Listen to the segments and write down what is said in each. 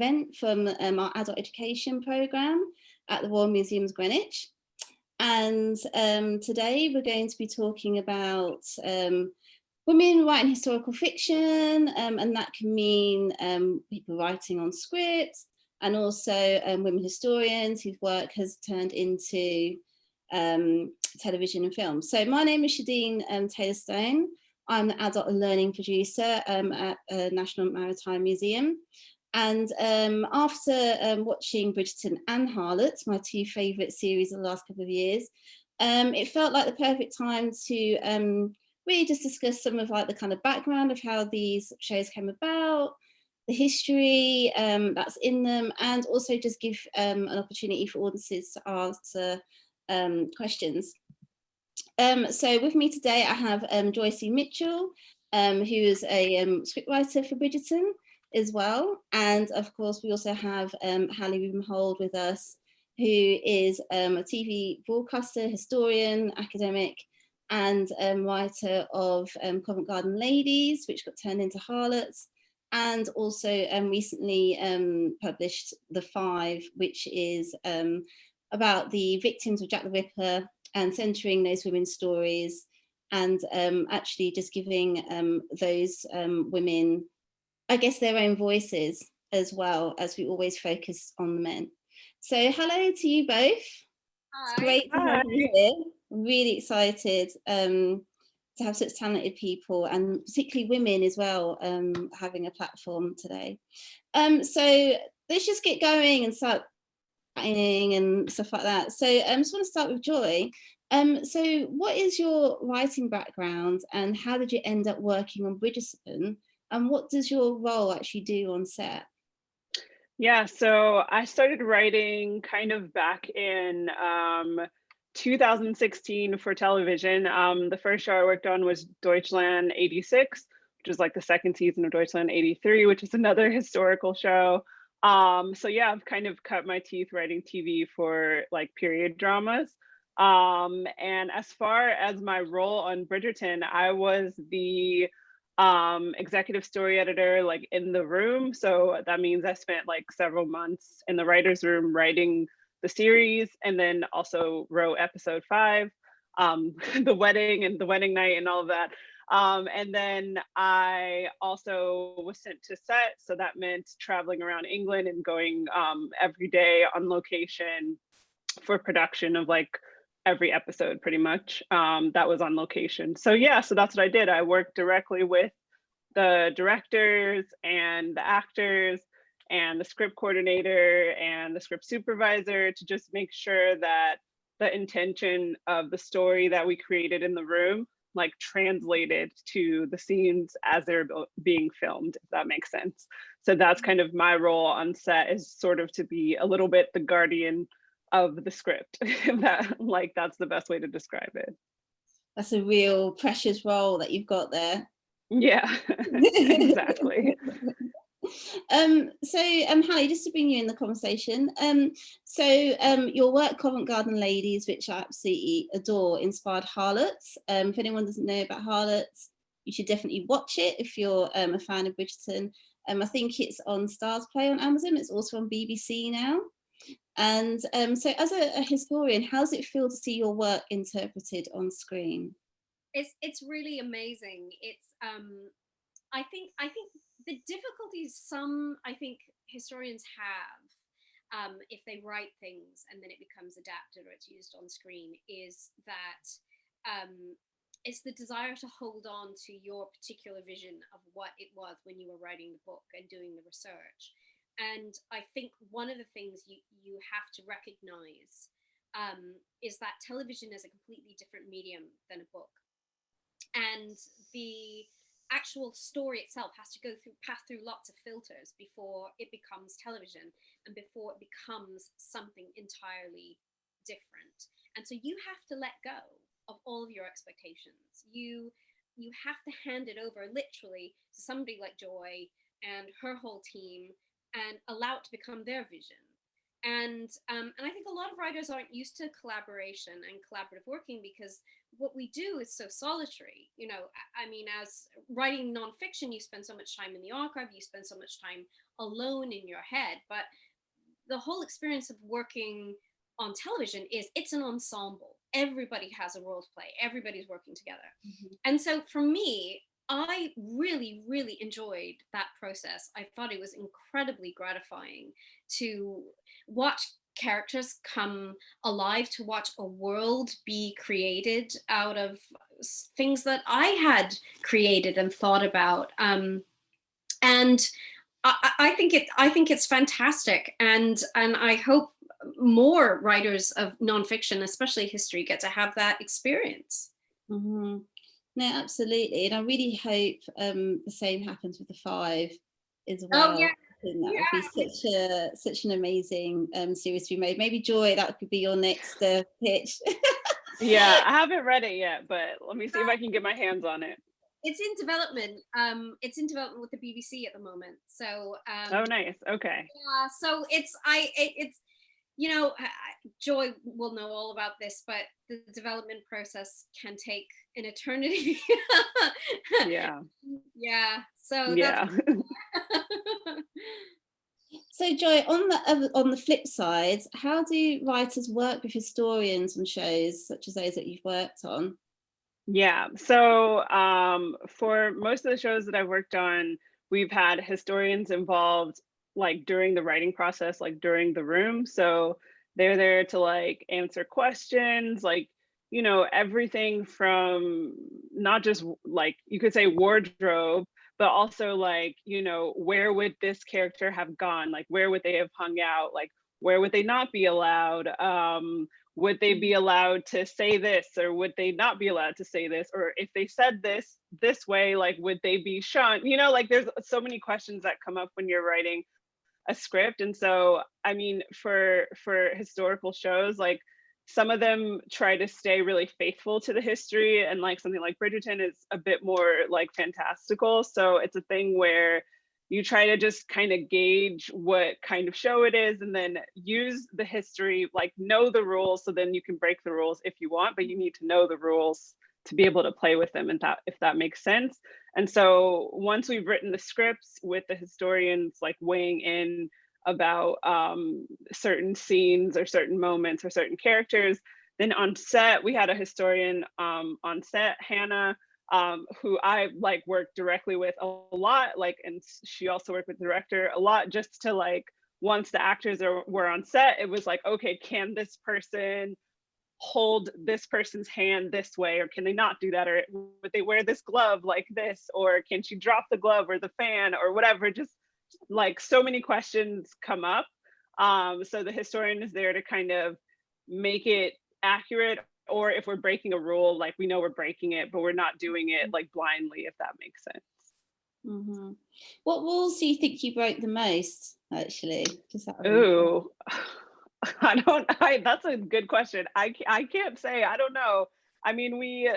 event from our adult education programme at the Royal Museums Greenwich. And today we're going to be talking about women writing historical fiction, and that can mean people writing on scripts, and also women historians whose work has turned into television and film. So my name is Shadeen Taylor-Stone. I'm the adult and learning producer at National Maritime Museum. And after watching Bridgerton and Harlots, my two favourite series of the last couple of years, it felt like the perfect time to really just discuss some of like the kind of background of how these shows came about, the history that's in them, and also just give an opportunity for audiences to answer questions. So with me today, I have Joyce Mitchell, who is a scriptwriter for Bridgerton as well. And of course, we also have Hallie Rubenhold with us, who is a TV broadcaster, historian, academic, and writer of Covent Garden Ladies, which got turned into Harlots, and also recently published The Five, which is about the victims of Jack the Ripper and centering those women's stories, and actually just giving those women, I guess, their own voices, as well as we always focus on the men. So hello to you both. Hi. It's great to have you here. I'm really excited to have such talented people, and particularly women as well, having a platform today. So let's just get going and start writing and stuff like that. So I just want to start with Joy. So what is your writing background, and how did you end up working on Bridgerton, and what does your role actually do on set? Yeah, so I started writing kind of back in 2016 for television. The first show I worked on was Deutschland 86, which was like the second season of Deutschland 83, which is another historical show. So yeah, I've kind of cut my teeth writing TV for like period dramas. And as far as my role on Bridgerton, I was the executive story editor, like in the room. So that means I spent like several months in the writer's room writing the series, and then also wrote episode 5, the wedding and the wedding night and all of that. And then I also was sent to set. So that meant traveling around England and going every day on location for production of like every episode pretty much that was on location. So yeah, so that's what I did. I worked directly with the directors and the actors and the script coordinator and the script supervisor to just make sure that the intention of the story that we created in the room like translated to the scenes as they're being filmed, if that makes sense. So that's kind of my role on set, is sort of to be a little bit the guardian of the script. That's the best way to describe it. That's a real precious role that you've got there. Yeah, exactly. So Hallie, just to bring you in the conversation, your work Covent Garden Ladies, which I absolutely adore, inspired Harlots. If anyone doesn't know about Harlots, you should definitely watch it if you're a fan of Bridgerton. I think it's on Stars Play on Amazon. It's also on BBC now. And so as a historian, how does it feel to see your work interpreted on screen? It's really amazing. It's I think the difficulties some historians have if they write things and then it becomes adapted or it's used on screen is that it's the desire to hold on to your particular vision of what it was when you were writing the book and doing the research. And I think one of the things you have to recognize is that television is a completely different medium than a book. And the actual story itself has to pass through lots of filters before it becomes television and before it becomes something entirely different. And so you have to let go of all of your expectations. You have to hand it over literally to somebody like Joy and her whole team and allow it to become their vision. And I think a lot of writers aren't used to collaboration and collaborative working because what we do is so solitary. You know, I mean, as writing nonfiction, you spend so much time in the archive, you spend so much time alone in your head. But the whole experience of working on television is it's an ensemble. Everybody has a role to play. Everybody's working together. Mhm. And so for me, I really, really enjoyed that process. I thought it was incredibly gratifying to watch characters come alive, to watch a world be created out of things that I had created and thought about. And I think it's fantastic, and I hope more writers of nonfiction, especially history, get to have that experience. Mhm. No, absolutely, and I really hope the same happens with the five as Oh yeah, well. I think that would be yeah. such an amazing series to be made. Maybe Joy, that could be your next pitch. Yeah, I haven't read it yet, but let me see if I can get my hands on it. It's in development. It's in development with the BBC at the moment. So Oh, nice. Okay. yeah, so it's you know, Joy will know all about this, but the development process can take an eternity. Yeah. Yeah, so that's Yeah. So, Joy, on the flip side, how do writers work with historians on shows such as those that you've worked on? Yeah. So for most of the shows that I've worked on, we've had historians involved like during the writing process, like during the room. So they're there to like answer questions, like, you know, everything from not just like you could say wardrobe, but also like, you know, where would this character have gone? Like where would they have hung out? Like where would they not be allowed? Would they be allowed to say this or would they not be allowed to say this, or if they said this way, like would they be shunned, you know, like there's so many questions that come up when you're writing a script. And so I mean for historical shows, like some of them try to stay really faithful to the history, and like something like Bridgerton is a bit more like fantastical, so it's a thing where you try to just kind of gauge what kind of show it is and then use the history, like know the rules, so then you can break the rules if you want, but you need to know the rules to be able to play with them, and that, if that makes sense. And so once we've written the scripts with the historians like weighing in about certain scenes or certain moments or certain characters, then on set we had a historian on set, Hannah, who I like worked directly with a lot, like, and she also worked with the director a lot, just to like, once the actors were on set, it was like, okay, can this person hold this person's hand this way, or can they not do that, or would they wear this glove like this, or can she drop the glove or the fan or whatever, just like so many questions come up. So the historian is there to kind of make it accurate, or if we're breaking a rule, like we know we're breaking it, but we're not doing it like blindly, if that makes sense. Mm-hmm. What rules do you think you broke the most, actually? Just out of interest. Ooh, that's a good question. I can't say, I don't know. I mean,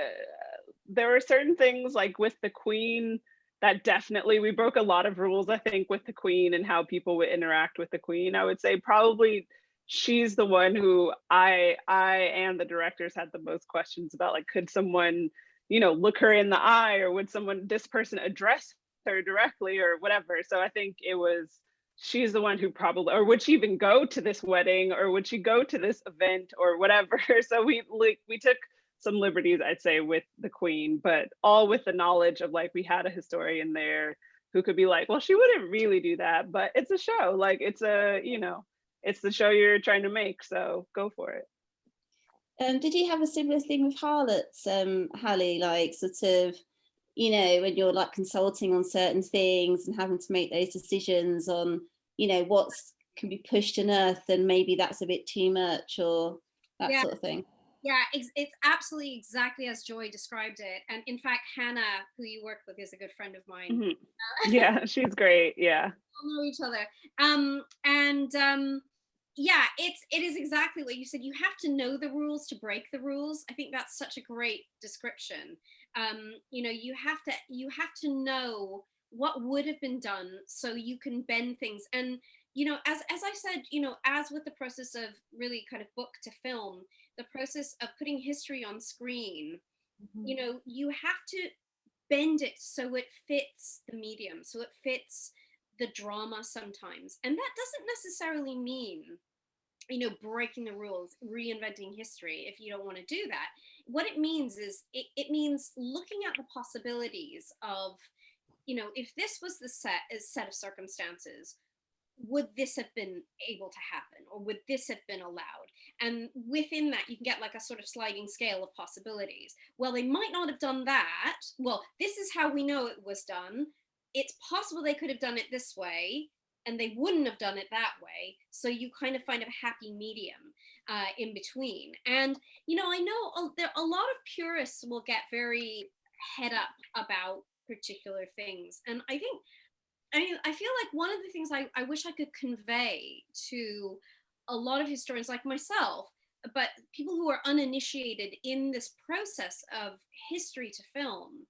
there were certain things like with the Queen that definitely we broke a lot of rules, I think, with the Queen and how people would interact with the Queen. I would say probably she's the one who I and the directors had the most questions about, like, could someone, you know, look her in the eye, or would this person address her directly or whatever. So I think it was, she's the one who probably, or would she even go to this wedding, or would she go to this event or whatever. So we took some liberties, I'd say, with the Queen, but all with the knowledge of like we had a historian there who could be like, well, she wouldn't really do that, but it's a show, like it's a, you know, it's the show you're trying to make, so go for it. Did you have a similar thing with Harlots, Hallie, like sort of, you know, when you're like consulting on certain things and having to make those decisions on, you know, what's can be pushed in earth and maybe that's a bit too much or that Yeah, sort of thing? yeah, it's absolutely exactly as Joy described it. And in fact, Hannah, who you work with, is a good friend of mine. Mhm. Yeah, she's great. Yeah. We know each other. And yeah, it is exactly what you said. You have to know the rules to break the rules. I think that's such a great description. You know, you have to know what would have been done so you can bend things. And you know, as I said, you know, as with the process of really kind of book to film, the process of putting history on screen you know, you have to bend it so it fits the medium, so it fits the drama sometimes. And that doesn't necessarily mean, you know, breaking the rules, reinventing history if you don't want to do that. What it means is it means looking at the possibilities of, you know, if this was the set of circumstances, would this have been able to happen, or would this have been allowed? And within that, you can get like a sort of sliding scale of possibilities. Well, they might not have done that. Well, this is how we know it was done. It's possible they could have done it this way, and they wouldn't have done it that way. So you kind of find a happy medium in between. And, you know, I know a lot of purists will get very head up about particular things. And I think, I mean, I feel like one of the things I wish I could convey to a lot of historians like myself, but people who are uninitiated in this process of history to film,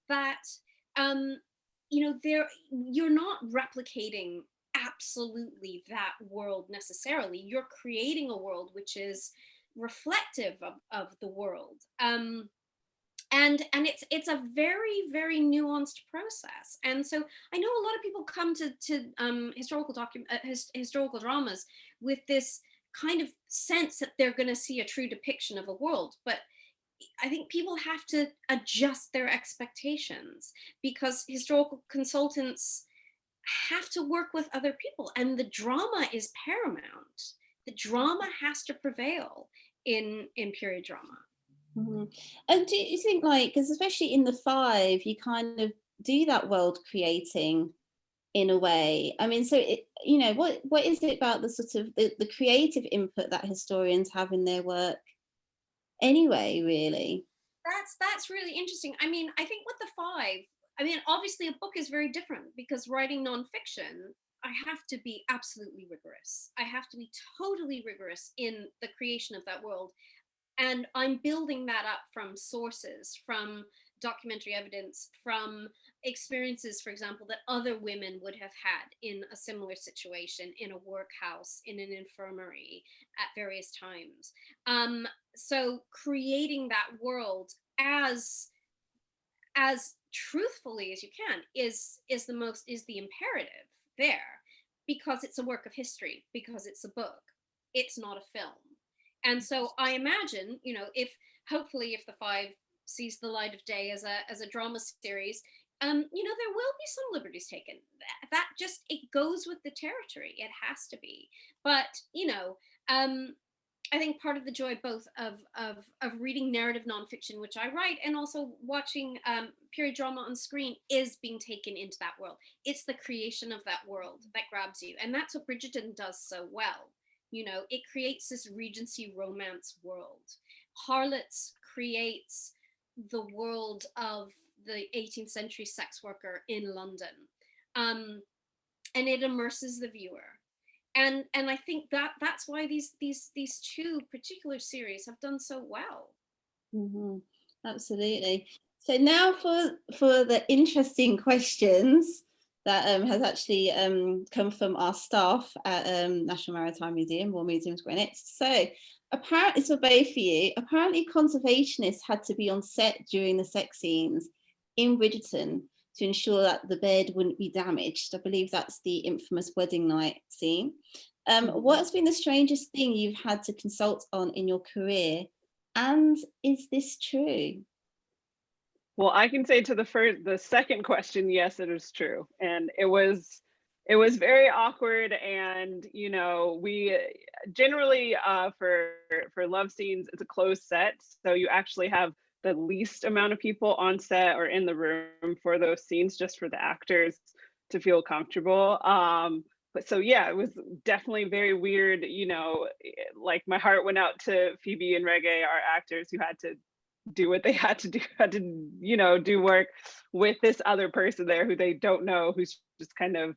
that you know, you're not replicating absolutely that world necessarily. You're creating a world which is reflective of the world. And it's a very, very nuanced process. And so I know a lot of people come to historical dramas with this kind of sense that they're going to see a true depiction of a world, but I think people have to adjust their expectations, because historical consultants have to work with other people, and the drama is paramount. The drama has to prevail in period drama. Mm-hmm. And do you think, like, because especially in the five, you kind of do that world creating in a way? I mean, so you know, what is it about the sort of the creative input that historians have in their work anyway, really? That's really interesting. I mean, I think with the five, I mean, obviously a book is very different, because writing nonfiction, I have to be absolutely rigorous. I have to be totally rigorous in the creation of that world. And I'm building that up from sources, from documentary evidence, from experiences, for example, that other women would have had in a similar situation, in a workhouse, in an infirmary at various times. So creating that world as truthfully as you can is the imperative there, because it's a work of history, because it's a book, it's not a film. And so I imagine, you know, if hopefully if the five sees the light of day as a drama series, you know, there will be some liberties taken. That just, it goes with the territory. It has to be. But, you know, I think part of the joy both of reading narrative nonfiction, which I write, and also watching period drama on screen, is being taken into that world. It's the creation of that world that grabs you. And that's what Bridgerton does so well. You know, it creates this Regency romance world. Harlots creates the world of the 18th century sex worker in London. And it immerses the viewer. And I think that's why these two particular series have done so well. Mm-hmm. Absolutely. So now for the interesting questions that has actually come from our staff at National Maritime Museum, or Museums Greenwich. So apparently, for both of you, apparently conservationists had to be on set during the sex scenes in Bridgerton to ensure that the bed wouldn't be damaged. I believe that's the infamous wedding night scene. What has been the strangest thing you've had to consult on in your career? And is this true? Well, I can say to the second question, yes, it is true. And it was very awkward. And, you know, we generally for love scenes, it's a closed set. So you actually have the least amount of people on set or in the room for those scenes, just for the actors to feel comfortable. But so, yeah, it was definitely very weird. You know, like my heart went out to Phoebe and Reggae, our actors, who had to do what they had to do, you know, do work with this other person there who they don't know, who's just kind of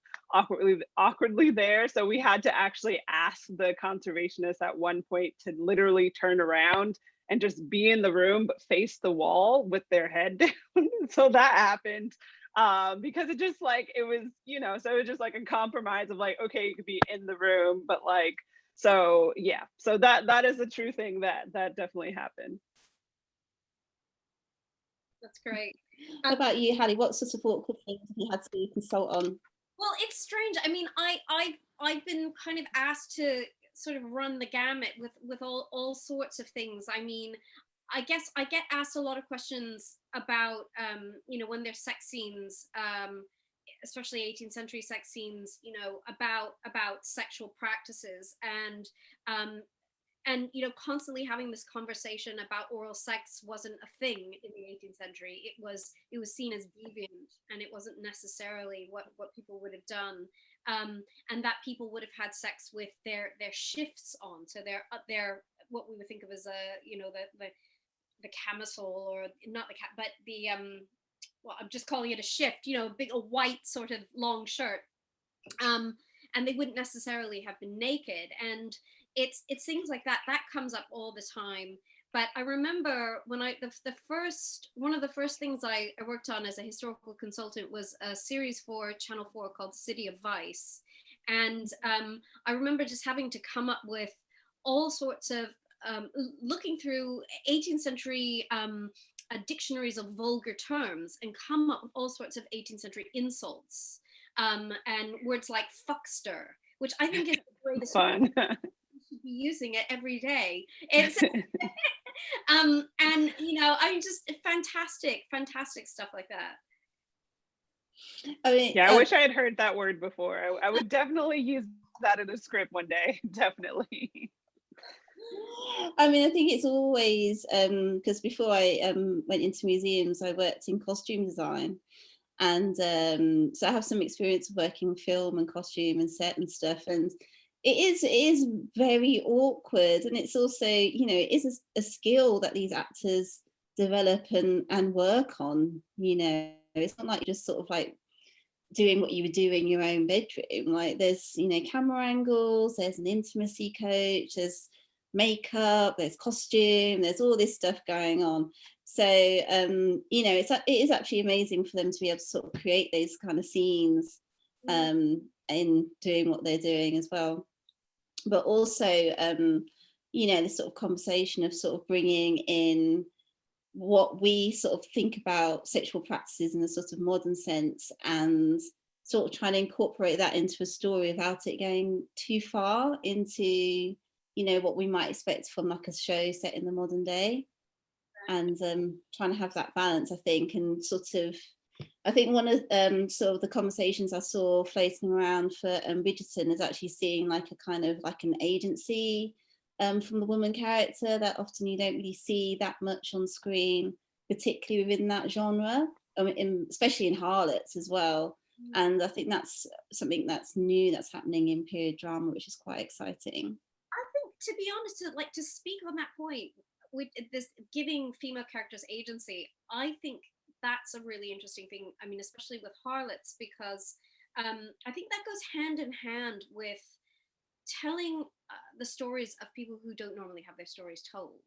awkwardly there. So we had to actually ask the conservationists at one point to literally turn around and just be in the room but face the wall with their head down. So that happened. Because it just, like, it was, you know, so it was just like a compromise of like, okay, you could be in the room, but like, so yeah, so that is a true thing that definitely happened. That's great. What about you, Hallie? What sort of awkward things have you had to consult on? Well, it's strange. I mean, I've been kind of asked to sort of run the gamut with all sorts of things. I mean, I guess I get asked a lot of questions about you know, when there's sex scenes, especially 18th century sex scenes, you know, about sexual practices, and you know, constantly having this conversation about oral sex wasn't a thing in the 18th century. It was seen as deviant, and it wasn't necessarily what people would have done, and that people would have had sex with their shifts on, so their what we would think of as a, you know, the camisole, or not the but the well, I'm just calling it a shift, you know, a white sort of long shirt, and they wouldn't necessarily have been naked. And it's things like that comes up all the time. But I remember when the first one of the first things I worked on as a historical consultant was a series for Channel 4 called City of Vice. And I remember just having to come up with all sorts of looking through 18th century dictionaries of vulgar terms and come up with all sorts of 18th century insults, and words like fuckster, which I think is the greatest Fun. Should be using it every day. It's and you know, I mean, just fantastic stuff like that. I mean, Yeah, I wish I had heard that word before. I would definitely use that in a script one day. Definitely. I mean, I think it's always because before I went into museums, I worked in costume design, and so I have some experience of working film and costume and set and stuff, and it is very awkward, and it's also, you know, it is a skill that these actors develop and work on. You know, it's not like you're just sort of like doing what you would do in your own bedroom. Like, there's, you know, camera angles, there's an intimacy coach, there's makeup, there's costume, there's all this stuff going on. So you know, it is actually amazing for them to be able to sort of create those kind of scenes in doing what they're doing as well. But also you know, this sort of conversation of sort of bringing in what we sort of think about sexual practices in a sort of modern sense, and sort of trying to incorporate that into a story without it going too far into, you know, what we might expect from like a show set in the modern day, and trying to have that balance, I think. And sort of, I think one of sort of the conversations I saw floating around for Bridgerton is actually seeing like a kind of like an agency from the woman character that often you don't really see that much on screen, particularly within that genre. I mean, especially in Harlots as well. And I think that's something that's new, that's happening in period drama, which is quite exciting. I think, to be honest, like, to speak on that point with this giving female characters agency, I think that's a really interesting thing. I mean, especially with Harlots, because I think that goes hand in hand with telling the stories of people who don't normally have their stories told,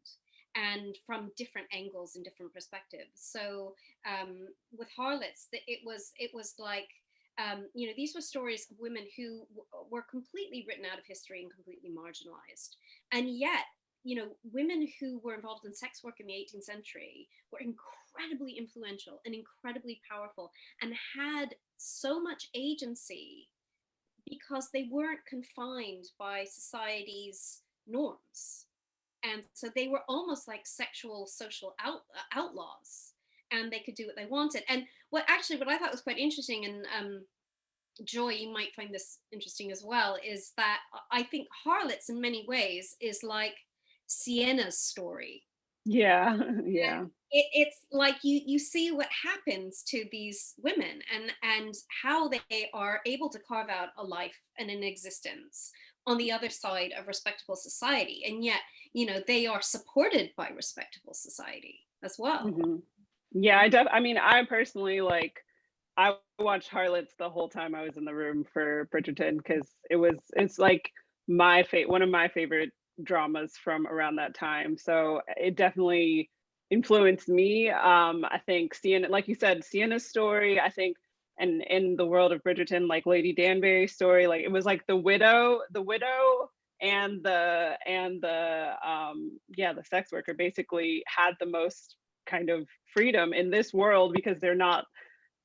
and from different angles and different perspectives. So with Harlots, it was like, you know, these were stories of women who were completely written out of history and completely marginalized, and yet, you know, women who were involved in sex work in the 18th century were incredibly influential and incredibly powerful, and had so much agency because they weren't confined by society's norms. And so they were almost like sexual social outlaws, and they could do what they wanted. And what I thought was quite interesting, and Joy, you might find this interesting as well, is that I think Harlots in many ways is like Sienna's story. Yeah. It's like you see what happens to these women, and how they are able to carve out a life and an existence on the other side of respectable society, and yet, you know, they are supported by respectable society as well. Mm-hmm. Yeah, I mean, I personally, like, I watched Harlots the whole time I was in the room for Bridgerton, because it's like one of my favorite dramas from around that time. So it definitely influenced me. I think Sienna, like you said, Sienna's story, I think, and in the world of Bridgerton, like Lady Danbury's story, like it was like the widow and the sex worker basically had the most kind of freedom in this world, because they're not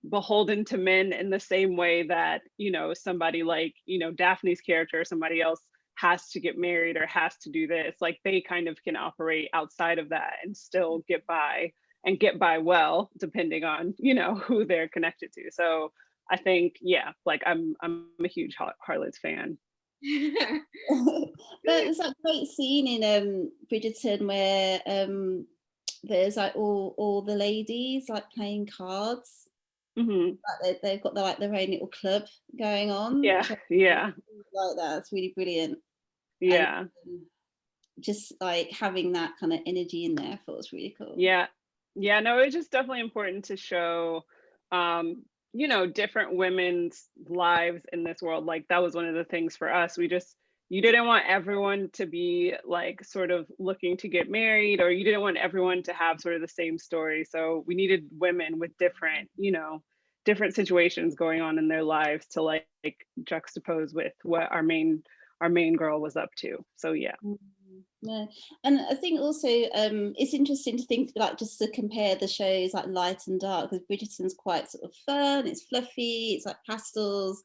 beholden to men in the same way that, you know, somebody like, you know, Daphne's character or somebody else has to get married or has to do this. Like, they kind of can operate outside of that and still get by, and get by well, depending on, you know, who they're connected to. So I think, yeah, like I'm a huge Harlots fan. But there's that great scene in Bridgerton where there's like all the ladies like playing cards. Hmm. Like they've got like their own little club going on. Yeah, yeah, Like that. It's really brilliant. yeah. And, just like having that kind of energy in there, I thought was really cool. Yeah, yeah, no, it's just definitely important to show, you know, different women's lives in this world. Like, that was one of the things for us. You didn't want everyone to be like sort of looking to get married, or you didn't want everyone to have sort of the same story. So we needed women with different, you know, different situations going on in their lives to like juxtapose with what our main girl was up to. So yeah. Yeah, and I think also it's interesting to think like just to compare the shows like light and dark, because Bridgerton's quite sort of fun, it's fluffy, it's like pastels,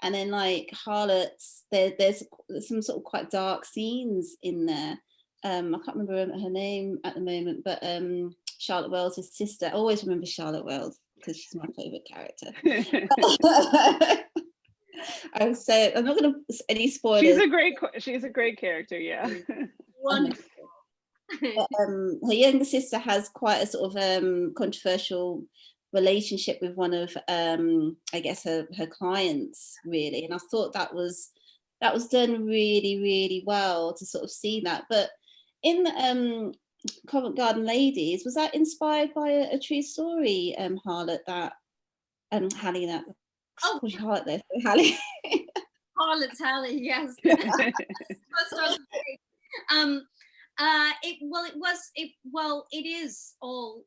and then like Harlots, there's some sort of quite dark scenes in there. I can't remember her name at the moment, but Charlotte Wells' sister. I always remember Charlotte Wells because she's my favourite character. I would say I'm not going to any spoilers. She's a great character. Yeah. Wonderful. But, her younger sister has quite a sort of controversial relationship with one of I guess her clients, really, and I thought that was done really, really well to sort of see that. But in Covent Garden Ladies, was that inspired by a true story, Harlot, that Hallie, that Harlot there, Hallie. Harlot's Hallie, yes.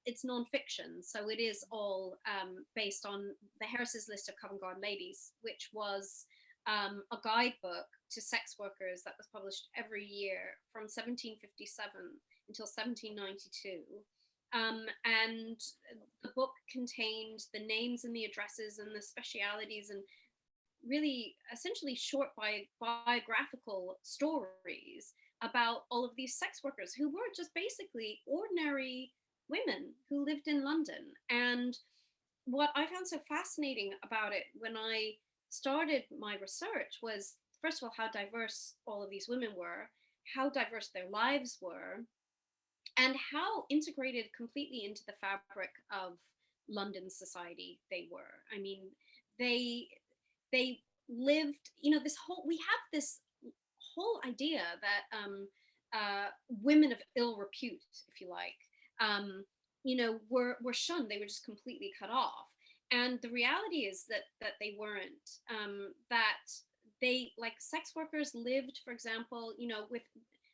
It's non-fiction, so it is all based on the Harris's List of Covent Garden Ladies, which was a guidebook to sex workers that was published every year from 1757 until 1792. And the book contained the names and the addresses and the specialities, and really essentially short biographical stories about all of these sex workers who were just basically ordinary women who lived in London. And what I found so fascinating about it when I started my research was, first of all, how diverse all of these women were, how diverse their lives were, and how integrated completely into the fabric of London society they were. I mean, they lived, you know, we have this whole idea that women of ill repute, if you like, you know, were shunned. They were just completely cut off. And the reality is that they weren't. That they, like, sex workers lived, for example, you know, with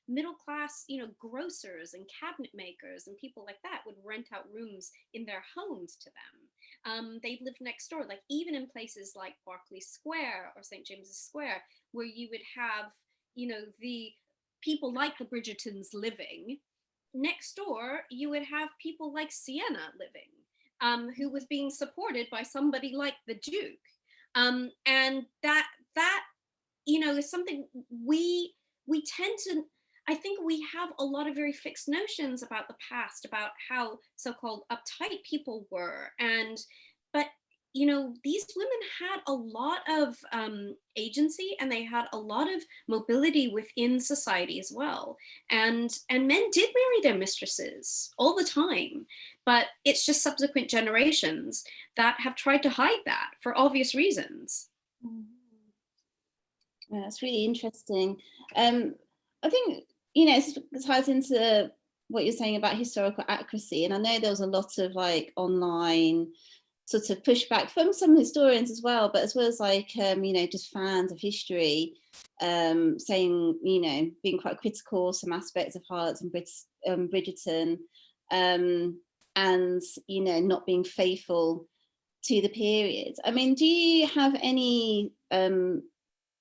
middle class, you know, grocers and cabinet makers and people like that would rent out rooms in their homes to them. They'd live next door, like even in places like Berkeley Square or St. James's Square, where you would have, you know, the people like the Bridgertons living. Next door, you would have people like Sienna living, who was being supported by somebody like the Duke. And that, you know, is something we tend to, I think we have a lot of very fixed notions about the past, about how so-called uptight people were. But, you know, these women had a lot of agency, and they had a lot of mobility within society as well. And men did marry their mistresses all the time, but it's just subsequent generations that have tried to hide that for obvious reasons. Yeah, that's really interesting. I think, you know, it ties into what you're saying about historical accuracy, and I know there was a lot of like online sort of pushback from some historians as well, but as well as like you know, just fans of history, saying, you know, being quite critical of some aspects of Harlots and Bridgerton, and, you know, not being faithful to the period. I mean, do you have any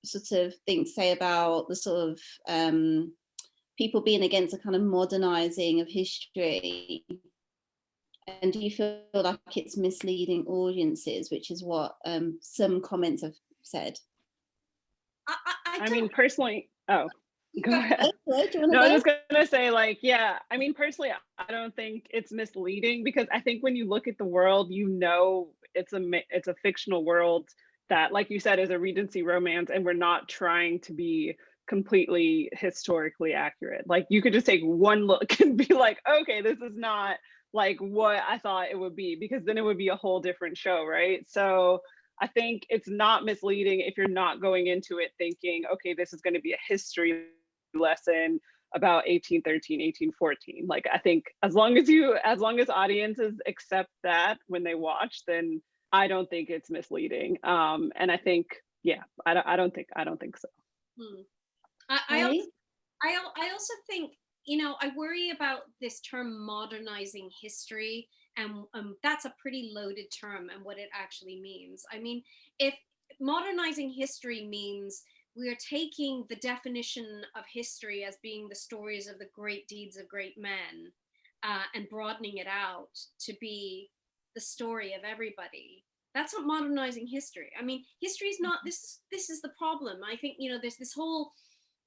sort of thing to say about the sort of people being against a kind of modernizing of history? And do you feel like it's misleading audiences, which is what some comments have said? I mean, personally, oh, go ahead. Do you wanna No, I go? was just gonna say, like, yeah, I mean, personally, I don't think it's misleading, because I think when you look at the world, you know, it's a fictional world that, like you said, is a Regency romance, and we're not trying to be completely historically accurate. Like, you could just take one look and be like, okay, this is not like what I thought it would be, because then it would be a whole different show, right? So I think it's not misleading if you're not going into it thinking, okay, this is going to be a history lesson about 1813, 1814. Like, I think as long as audiences accept that when they watch, then I don't think it's misleading. And I think, yeah, I don't think so. I also think, I worry about this term modernizing history, and that's a pretty loaded term and what it actually means. I mean, if modernizing history means we are taking the definition of history as being the stories of the great deeds of great men, and broadening it out to be the story of everybody, that's not modernizing history. I mean, history is not this. This is the problem. I think there's this whole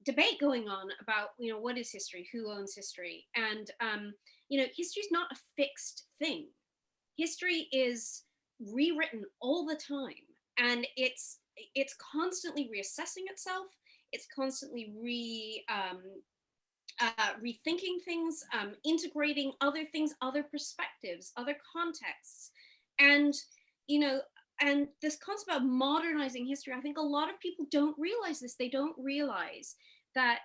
debate going on about what is history, who owns history, and history is not a fixed thing. History is rewritten all the time, and it's constantly reassessing itself. It's constantly rethinking things, integrating other things, other perspectives, other contexts, and and this concept of modernizing history, I think a lot of people don't realize this. They don't realize that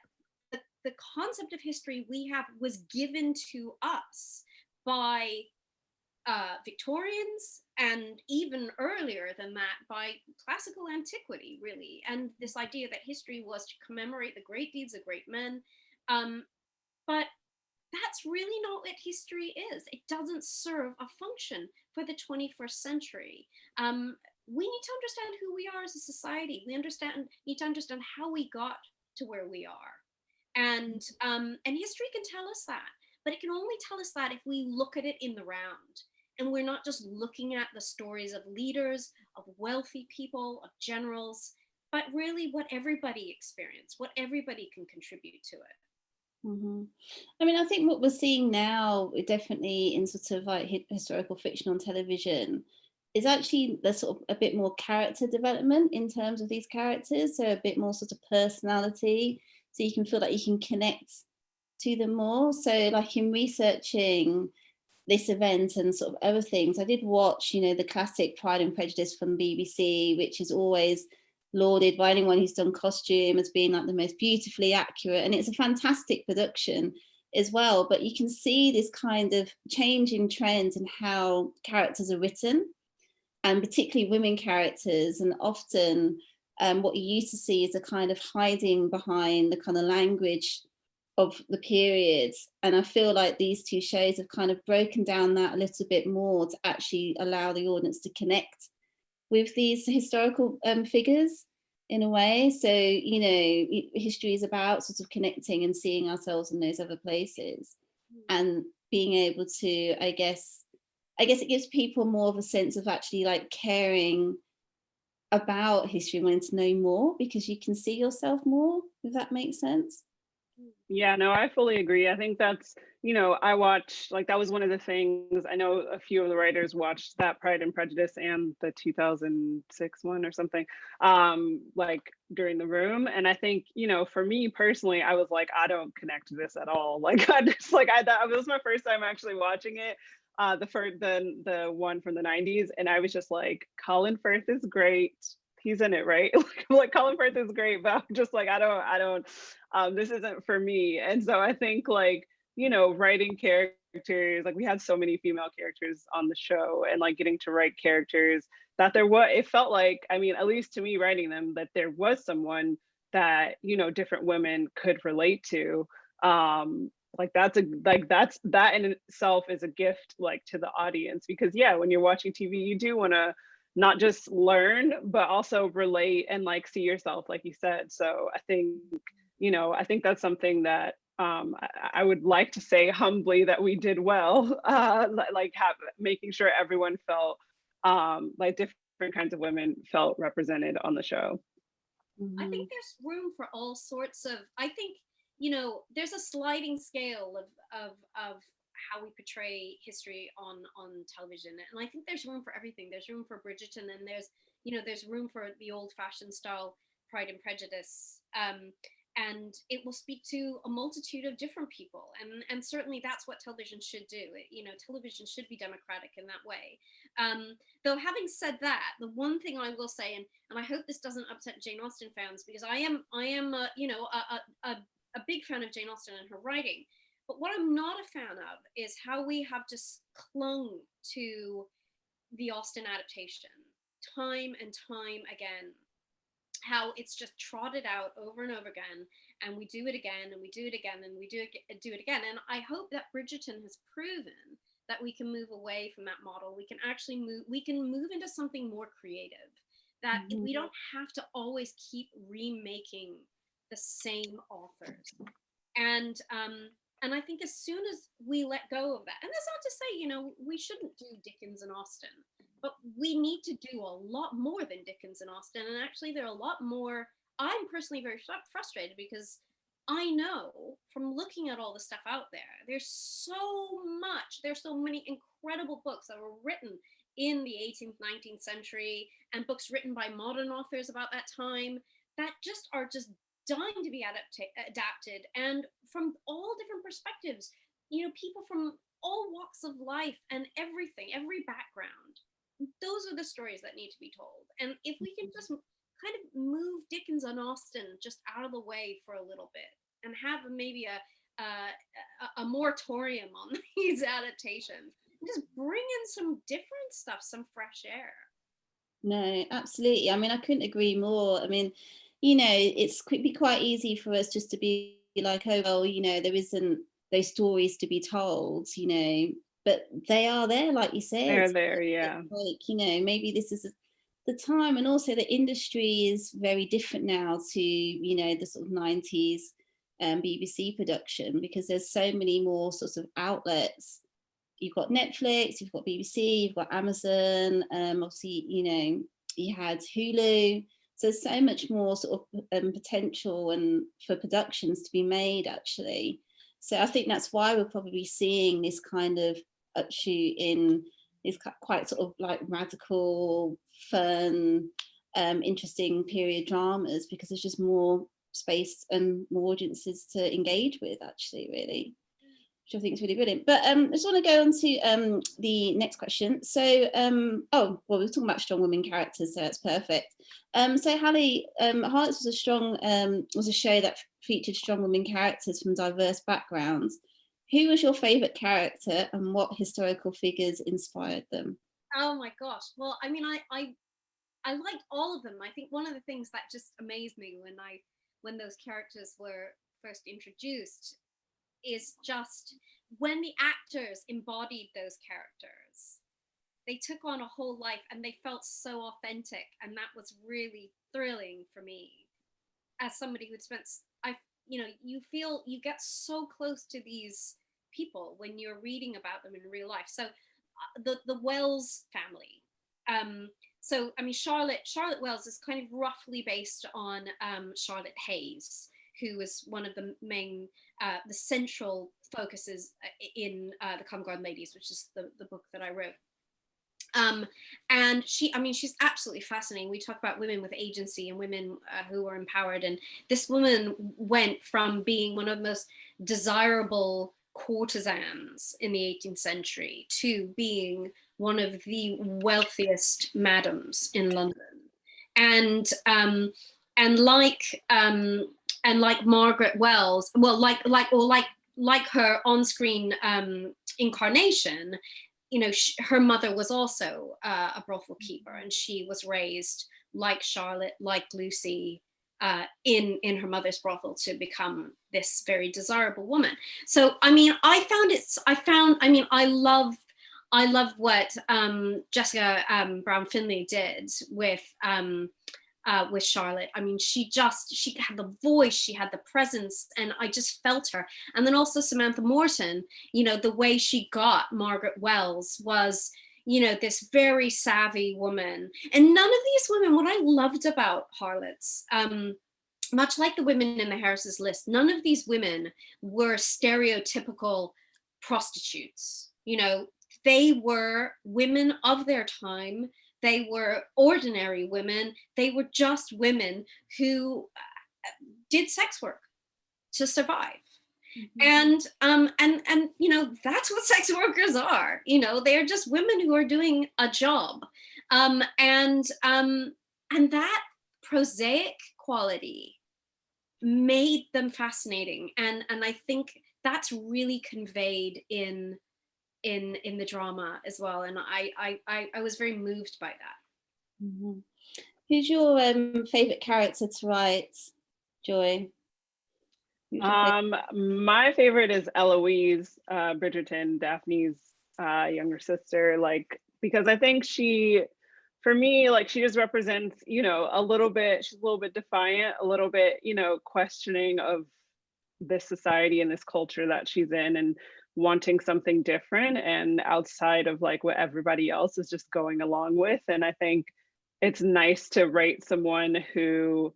the concept of history we have was given to us by Victorians, and even earlier than that by classical antiquity, really. And this idea that history was to commemorate the great deeds of great men. But that's really not what history is. It doesn't serve a function for the 21st century. We need to understand who we are as a society. We need to understand how we got to where we are. And history can tell us that, but it can only tell us that if we look at it in the round. And we're not just looking at the stories of leaders, of wealthy people, of generals, but really what everybody experienced, what everybody can contribute to it. Mm-hmm. I mean, I think what we're seeing now, definitely in sort of like historical fiction on television, is actually the sort of a bit more character development in terms of these characters. So a bit more sort of personality, so you can feel like you can connect to them more. So like in researching this event and sort of other things, I did watch, the classic Pride and Prejudice from BBC, which is always lauded by anyone who's done costume as being like the most beautifully accurate, and it's a fantastic production as well. But you can see this kind of changing trend in how characters are written, and particularly women characters. And often what you used to see is a kind of hiding behind the kind of language of the period. And I feel like these two shows have kind of broken down that a little bit more to actually allow the audience to connect with these historical figures in a way. So, history is about sort of connecting and seeing ourselves in those other places, and being able to, I guess it gives people more of a sense of actually like caring about history, wanting to know more, because you can see yourself more, if that makes sense. Yeah, no, I fully agree. I think that's, I watched, like, that was one of the things, I know a few of the writers watched that Pride and Prejudice and the 2006 one or something, like during the room. And I think, for me personally, I was like, I don't connect to this at all. Like, I just like, I thought it was my first time actually watching it. The one from the 90s. And I was just like, Colin Firth is great. He's in it, right? Like Colin Firth is great, but I'm just like, I don't, this isn't for me. And so I think like, writing characters, like we had so many female characters on the show, and like getting to write characters that it felt like, I mean, at least to me writing them, that there was someone that, different women could relate to. Like that in itself is a gift, like to the audience, because yeah, when you're watching TV, you do want to not just learn, but also relate and like see yourself, like you said. So I think, I think that's something that I would like to say humbly that we did well, like making sure everyone felt like different kinds of women felt represented on the show. I think there's room for all sorts of, I think, you know, there's a sliding scale of how we portray history on television. And I think there's room for everything. There's room for Bridgerton, and there's, you know, there's room for the old fashioned style Pride and Prejudice. And it will speak to a multitude of different people. And certainly that's what television should do. You know, television should be democratic in that way. Though having said that, the one thing I will say, and I hope this doesn't upset Jane Austen fans, because I am you know, a big fan of Jane Austen and her writing. But what I'm not a fan of is how we have just clung to the Austen adaptation time and time again. How it's just trotted out over and over again, and we do it again, and we do it again, and we do it again. And I hope that Bridgerton has proven that we can move away from that model. We can actually move into something more creative, that we don't have to always keep remaking the same authors. And I think as soon as we let go of that, and that's not to say, you know, we shouldn't do Dickens and Austen, but we need to do a lot more than Dickens and Austen. And actually there are a lot more. I'm personally very frustrated because I know from looking at all the stuff out there, there's so much, there's so many incredible books that were written in the 18th, 19th century, and books written by modern authors about that time that just are just dying to be adapted, and from all different perspectives, you know, people from all walks of life and everything, every background. Those are the stories that need to be told. And if we can just kind of move Dickens and Austen just out of the way for a little bit, and have maybe a moratorium on these adaptations, and just bring in some different stuff, some fresh air. No, absolutely. I mean, I couldn't agree more. I mean, you know, it's could be quite easy for us just to be like, oh, well, you know, there isn't those stories to be told, you know, but they are there, like you said. They're there, yeah. Like, you know, maybe this is the time, and also the industry is very different now to, you know, the sort of 90s BBC production, because there's so many more sorts of outlets. You've got Netflix, you've got BBC, you've got Amazon, obviously, you know, you had Hulu. So there's so much more sort of potential and for productions to be made, actually. So I think that's why we're probably seeing this kind of upshoot in these quite sort of like radical, fun, interesting period dramas, because there's just more space and more audiences to engage with, actually, really, which I think is really brilliant. But I just want to go on to the next question. So, oh, well, we were talking about strong women characters, so that's perfect. So Hallie, Harlots was a show that featured strong women characters from diverse backgrounds. Who was your favourite character, and what historical figures inspired them? Oh my gosh. Well, I mean, I liked all of them. I think one of the things that just amazed me when those characters were first introduced is just when the actors embodied those characters, they took on a whole life and they felt so authentic, and that was really thrilling for me as somebody who'd spent, you know, you get so close to these people when you're reading about them in real life. So the Wells family, so I mean, Charlotte Wells is kind of roughly based on Charlotte Hayes, who was one of the main, the central focuses in the Covent Garden Ladies, which is the book that I wrote. And she's absolutely fascinating. We talk about women with agency and women who are empowered. And this woman went from being one of the most desirable courtesans in the 18th century to being one of the wealthiest madams in London. And like Margaret Wells, well, like her on-screen incarnation, you know, her mother was also a brothel keeper, and she was raised like Charlotte, like Lucy, in her mother's brothel to become this very desirable woman. So, I mean, I love what Jessica Brown Finlay did with with Charlotte. I mean, she had the voice, she had the presence, and I just felt her. And then also Samantha Morton, you know, the way she got Margaret Wells was, you know, this very savvy woman. And none of these women, what I loved about Harlots, much like the women in the Harris's List, none of these women were stereotypical prostitutes. You know, they were women of their time. They were ordinary women. They were just women who did sex work to survive. Mm-hmm. And you know, that's what sex workers are. You know, they're just women who are doing a job. And that prosaic quality made them fascinating. And I think that's really conveyed in the drama as well. And I was very moved by that. Mm-hmm. Who's your favorite character to write, Joy? My favorite is Eloise Bridgerton, Daphne's younger sister, like, because I think for me, like, she just represents, you know, she's a little bit defiant, a little bit, you know, questioning of this society and this culture that she's in, and wanting something different and outside of like what everybody else is just going along with. And I think it's nice to write someone who,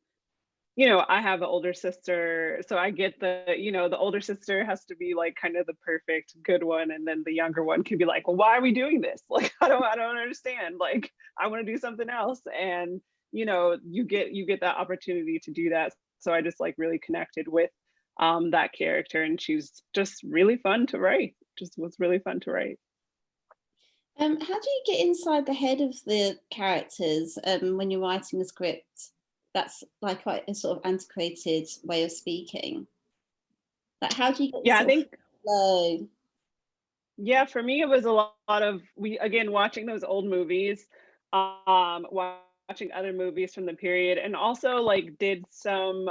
you know, I have an older sister, so I get you know, the older sister has to be like kind of the perfect good one, and then the younger one can be like, well, why are we doing this? Like, I don't understand. Like, I want to do something else. And, you know, you get that opportunity to do that. So I just like really connected with that character, and she's just really fun to write. Just was really fun to write. How do you get inside the head of the characters when you're writing the script? That's like quite a sort of antiquated way of speaking. Like, how do you get I think flow? Yeah, for me it was a lot of watching those old movies, watching other movies from the period, and also like did some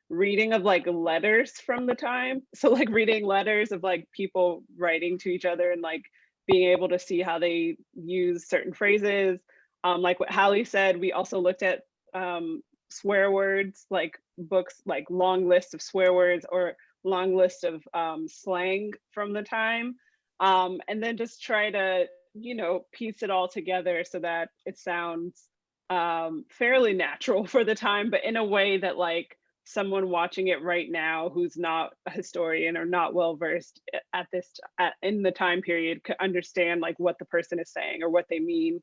reading of like letters from the time. So like reading letters of like people writing to each other and like being able to see how they use certain phrases. Like what Hallie said, we also looked at swear words, like books, like long lists of swear words or long list of slang from the time, and then just try to, you know, piece it all together so that it sounds fairly natural for the time, but in a way that like someone watching it right now who's not a historian or not well versed in the time period could understand like what the person is saying or what they mean,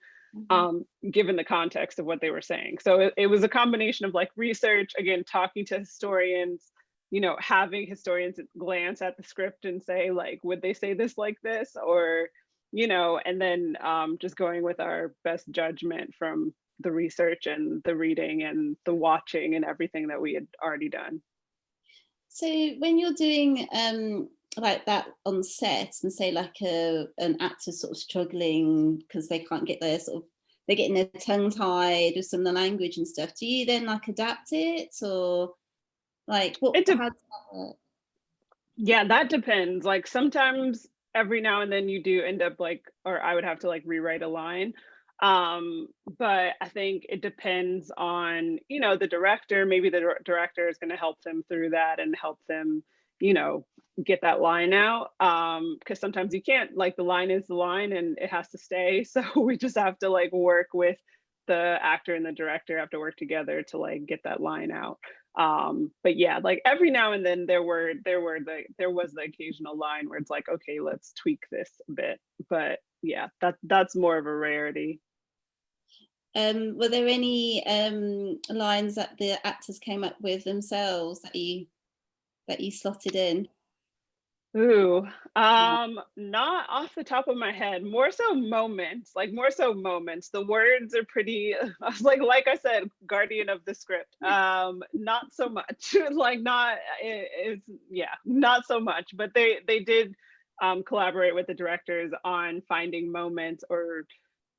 given the context of what they were saying. So it was a combination of like research, again, talking to historians, you know, having historians glance at the script and say like, would they say this like this, or, you know, and then just going with our best judgment from the research and the reading and the watching and everything that we had already done. So when you're doing like that on set, and say like an actor sort of struggling because they can't get their sort of, they're getting their tongue tied with some of the language and stuff, do you then like adapt it, or like how does that work? Yeah, that depends. Like sometimes every now and then you do end up like, or I would have to like rewrite a line. But I think it depends on, you know, the director. Maybe the director is going to help them through that and help them, you know, get that line out. Because sometimes you can't, like the line is the line and it has to stay. So we just have to like work with the actor and the director, have to work together to like get that line out. But yeah, like every now and then there was the occasional line where it's like, okay, let's tweak this a bit. But yeah, that's more of a rarity. Were there any lines that the actors came up with themselves that you slotted in? Ooh, not off the top of my head. More so moments. The words are pretty, like I said, guardian of the script. Not so much. Not so much. But they did collaborate with the directors on finding moments or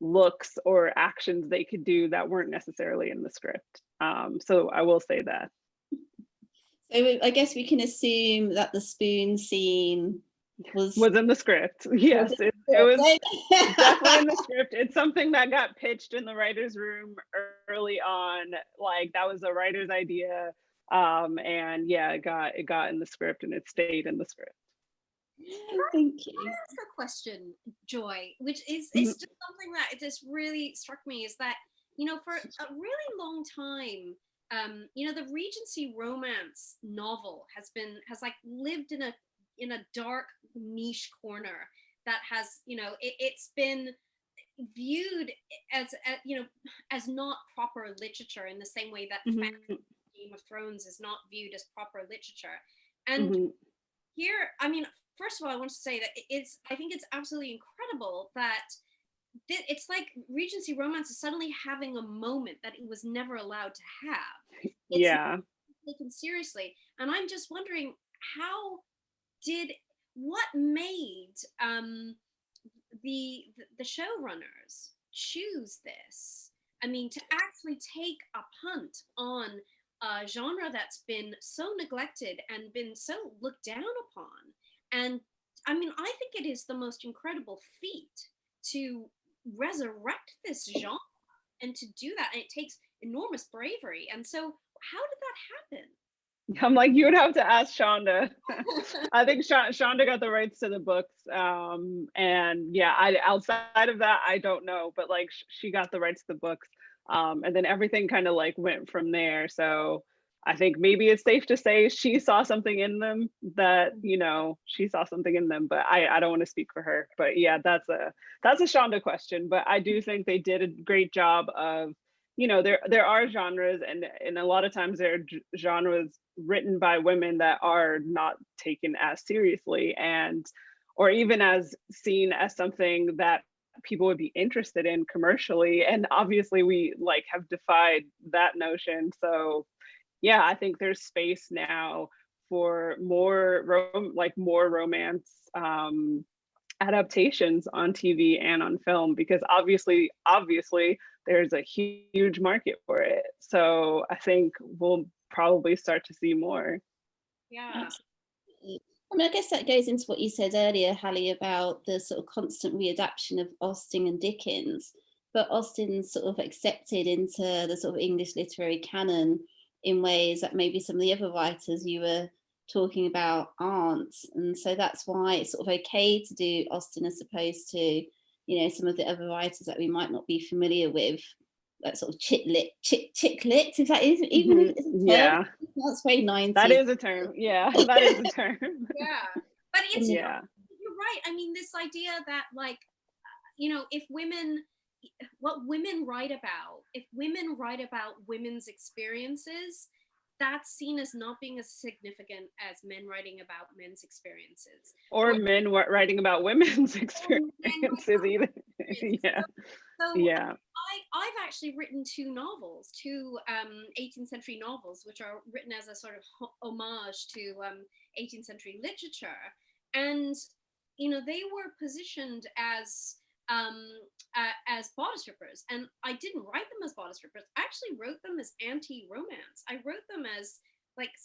looks or actions they could do that weren't necessarily in the script. So I will say that. So I guess we can assume that the spoon scene was in the script. Yes, it was definitely in the script. It's something that got pitched in the writer's room early on, like that was a writer's idea. And yeah, it got in the script and it stayed in the script. Thank Can I you. ask a question, Joy, which is Mhm. it's just something that it just really struck me is that, you know, for a really long time, you know, the Regency romance novel has like lived in a dark niche corner that has, you know, it's been viewed as you know, as not proper literature in the same way that Mhm. Game of Thrones is not viewed as proper literature. And Mhm. here, I mean, first of all, I want to say that I think it's absolutely incredible that it's like Regency romance is suddenly having a moment that it was never allowed to have. It's not Yeah. taken seriously. And I'm just wondering how did what made the showrunners choose this? I mean, to actually take a punt on a genre that's been so neglected and been so looked down upon. And I mean, I think it is the most incredible feat to resurrect this genre and to do that. And it takes enormous bravery. And so, how did that happen? I'm like, you would have to ask Shonda. I think Shonda got the rights to the books. And yeah, outside of that, I don't know, but like she got the rights to the books. And then everything kind of like went from there. So I think maybe it's safe to say she saw something in them that, you know, she saw something in them, but I don't want to speak for her. But yeah, that's a Shonda question. But I do think they did a great job of, you know, there are genres, and a lot of times there are genres written by women that are not taken as seriously, and or even as seen as something that people would be interested in commercially, and obviously we like have defied that notion. So yeah, I think there's space now for more romance adaptations on TV and on film, because obviously there's a huge market for it. So I think we'll probably start to see more. Yeah. Absolutely. I mean, I guess that goes into what you said earlier, Hallie, about the sort of constant readaptation of Austen and Dickens, but Austen's sort of accepted into the sort of English literary canon in ways that maybe some of the other writers you were talking about aren't. And so that's why it's sort of okay to do Austen as opposed to, you know, some of the other writers that we might not be familiar with, that sort of chick lit, if that is even if it's a term, Yeah, that's very that 90s. is a term. Yeah, that is a term. Yeah. But it's, you know, Yeah. you're right. I mean, this idea that, like, you know, if women, if women write about women's experiences, that's seen as not being as significant as men writing about men's experiences. Or men writing about women's experiences either. Yeah. So Yeah. I've actually written two novels, two 18th century novels, which are written as a sort of homage to 18th century literature, and you know they were positioned as bodice rippers, and I didn't write them as bodice rippers. I actually wrote them as anti-romance. I wrote them as like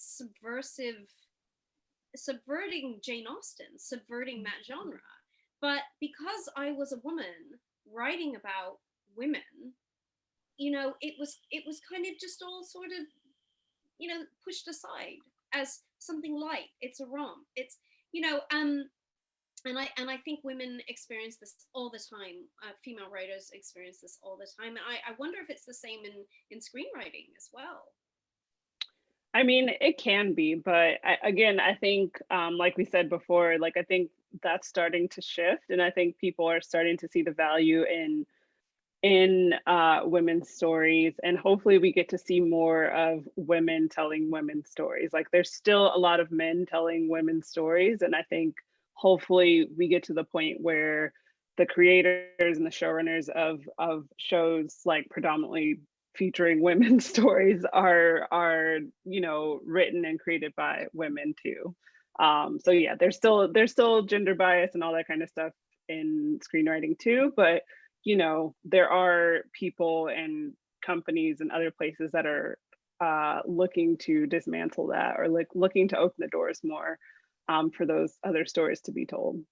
subverting Jane Austen, subverting that genre. But because I was a woman writing about women, you know, it was kind of just all sort of, you know, pushed aside as something light. It's a romp. It's, you know, and I think women experience this all the time. Female writers experience this all the time, and I wonder if it's the same in screenwriting as well. I mean, it can be, but again, I think, like we said before, like I think that's starting to shift, and I think people are starting to see the value in women's stories, and hopefully we get to see more of women telling women's stories. Like there's still a lot of men telling women's stories, and I think hopefully we get to the point where the creators and the showrunners of shows like predominantly featuring women's stories are, you know, written and created by women too. So yeah, there's still gender bias and all that kind of stuff in screenwriting too, but you know, there are people and companies and other places that are looking to dismantle that, or like looking to open the doors more for those other stories to be told.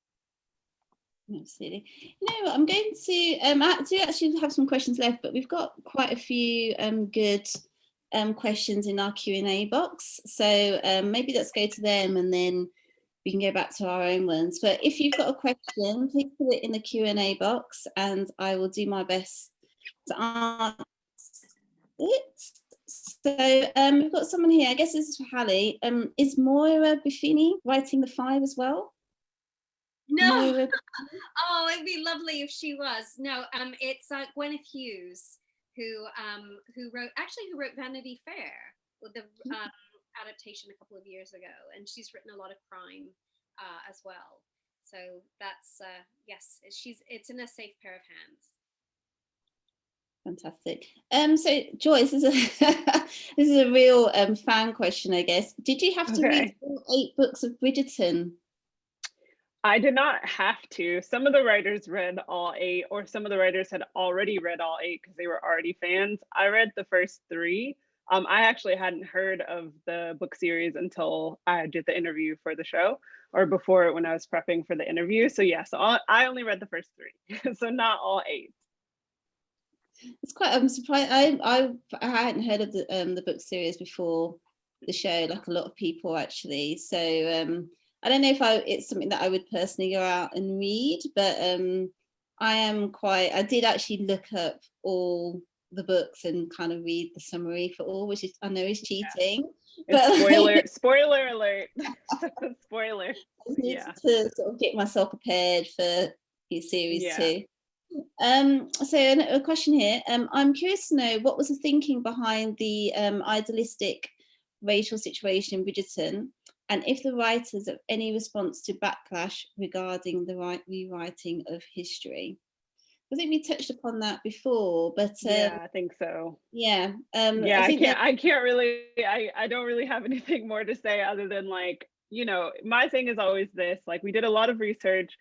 Absolutely. You know what, I'm going to I do actually have some questions left, but we've got quite a few good questions in our Q&A box, so maybe let's go to them and then we can go back to our own ones. But if you've got a question, please put it in the Q&A box and I will do my best to answer it. So we've got someone here, I guess this is for Hallie. Is Moira Buffini writing the Five as well? No. Moira... Oh, it'd be lovely if she was. No, it's Gwyneth Hughes who wrote Vanity Fair, with the adaptation a couple of years ago, and she's written a lot of crime as well. So that's yes, it's in a safe pair of hands. Fantastic. So Joyce, this is a real fan question, I guess. Did you have to read all 8 books of Bridgerton? I did not have to. Some of the writers read all 8, or some of the writers had already read all 8 because they were already fans. I read the first 3. I actually hadn't heard of the book series until I did the interview for the show, or before when I was prepping for the interview. So yeah, so I only read the first 3, so not all 8. It's quite. I'm surprised. I hadn't heard of the book series before the show, like a lot of people actually. So I don't know if it's something that I would personally go out and read, but I did actually look up all the books and kind of read the summary for all, which I know is cheating. Yeah. But spoiler alert. Spoiler. I need to sort of get myself prepared for series 2. So a question here. I'm curious to know, what was the thinking behind the idealistic racial situation in Bridgerton, and if the writers have any response to backlash regarding the rewriting of history? I think we touched upon that before, but yeah, I think so. Yeah. I can't really. I don't really have anything more to say other than, like, you know, my thing is always this. Like, we did a lot of research.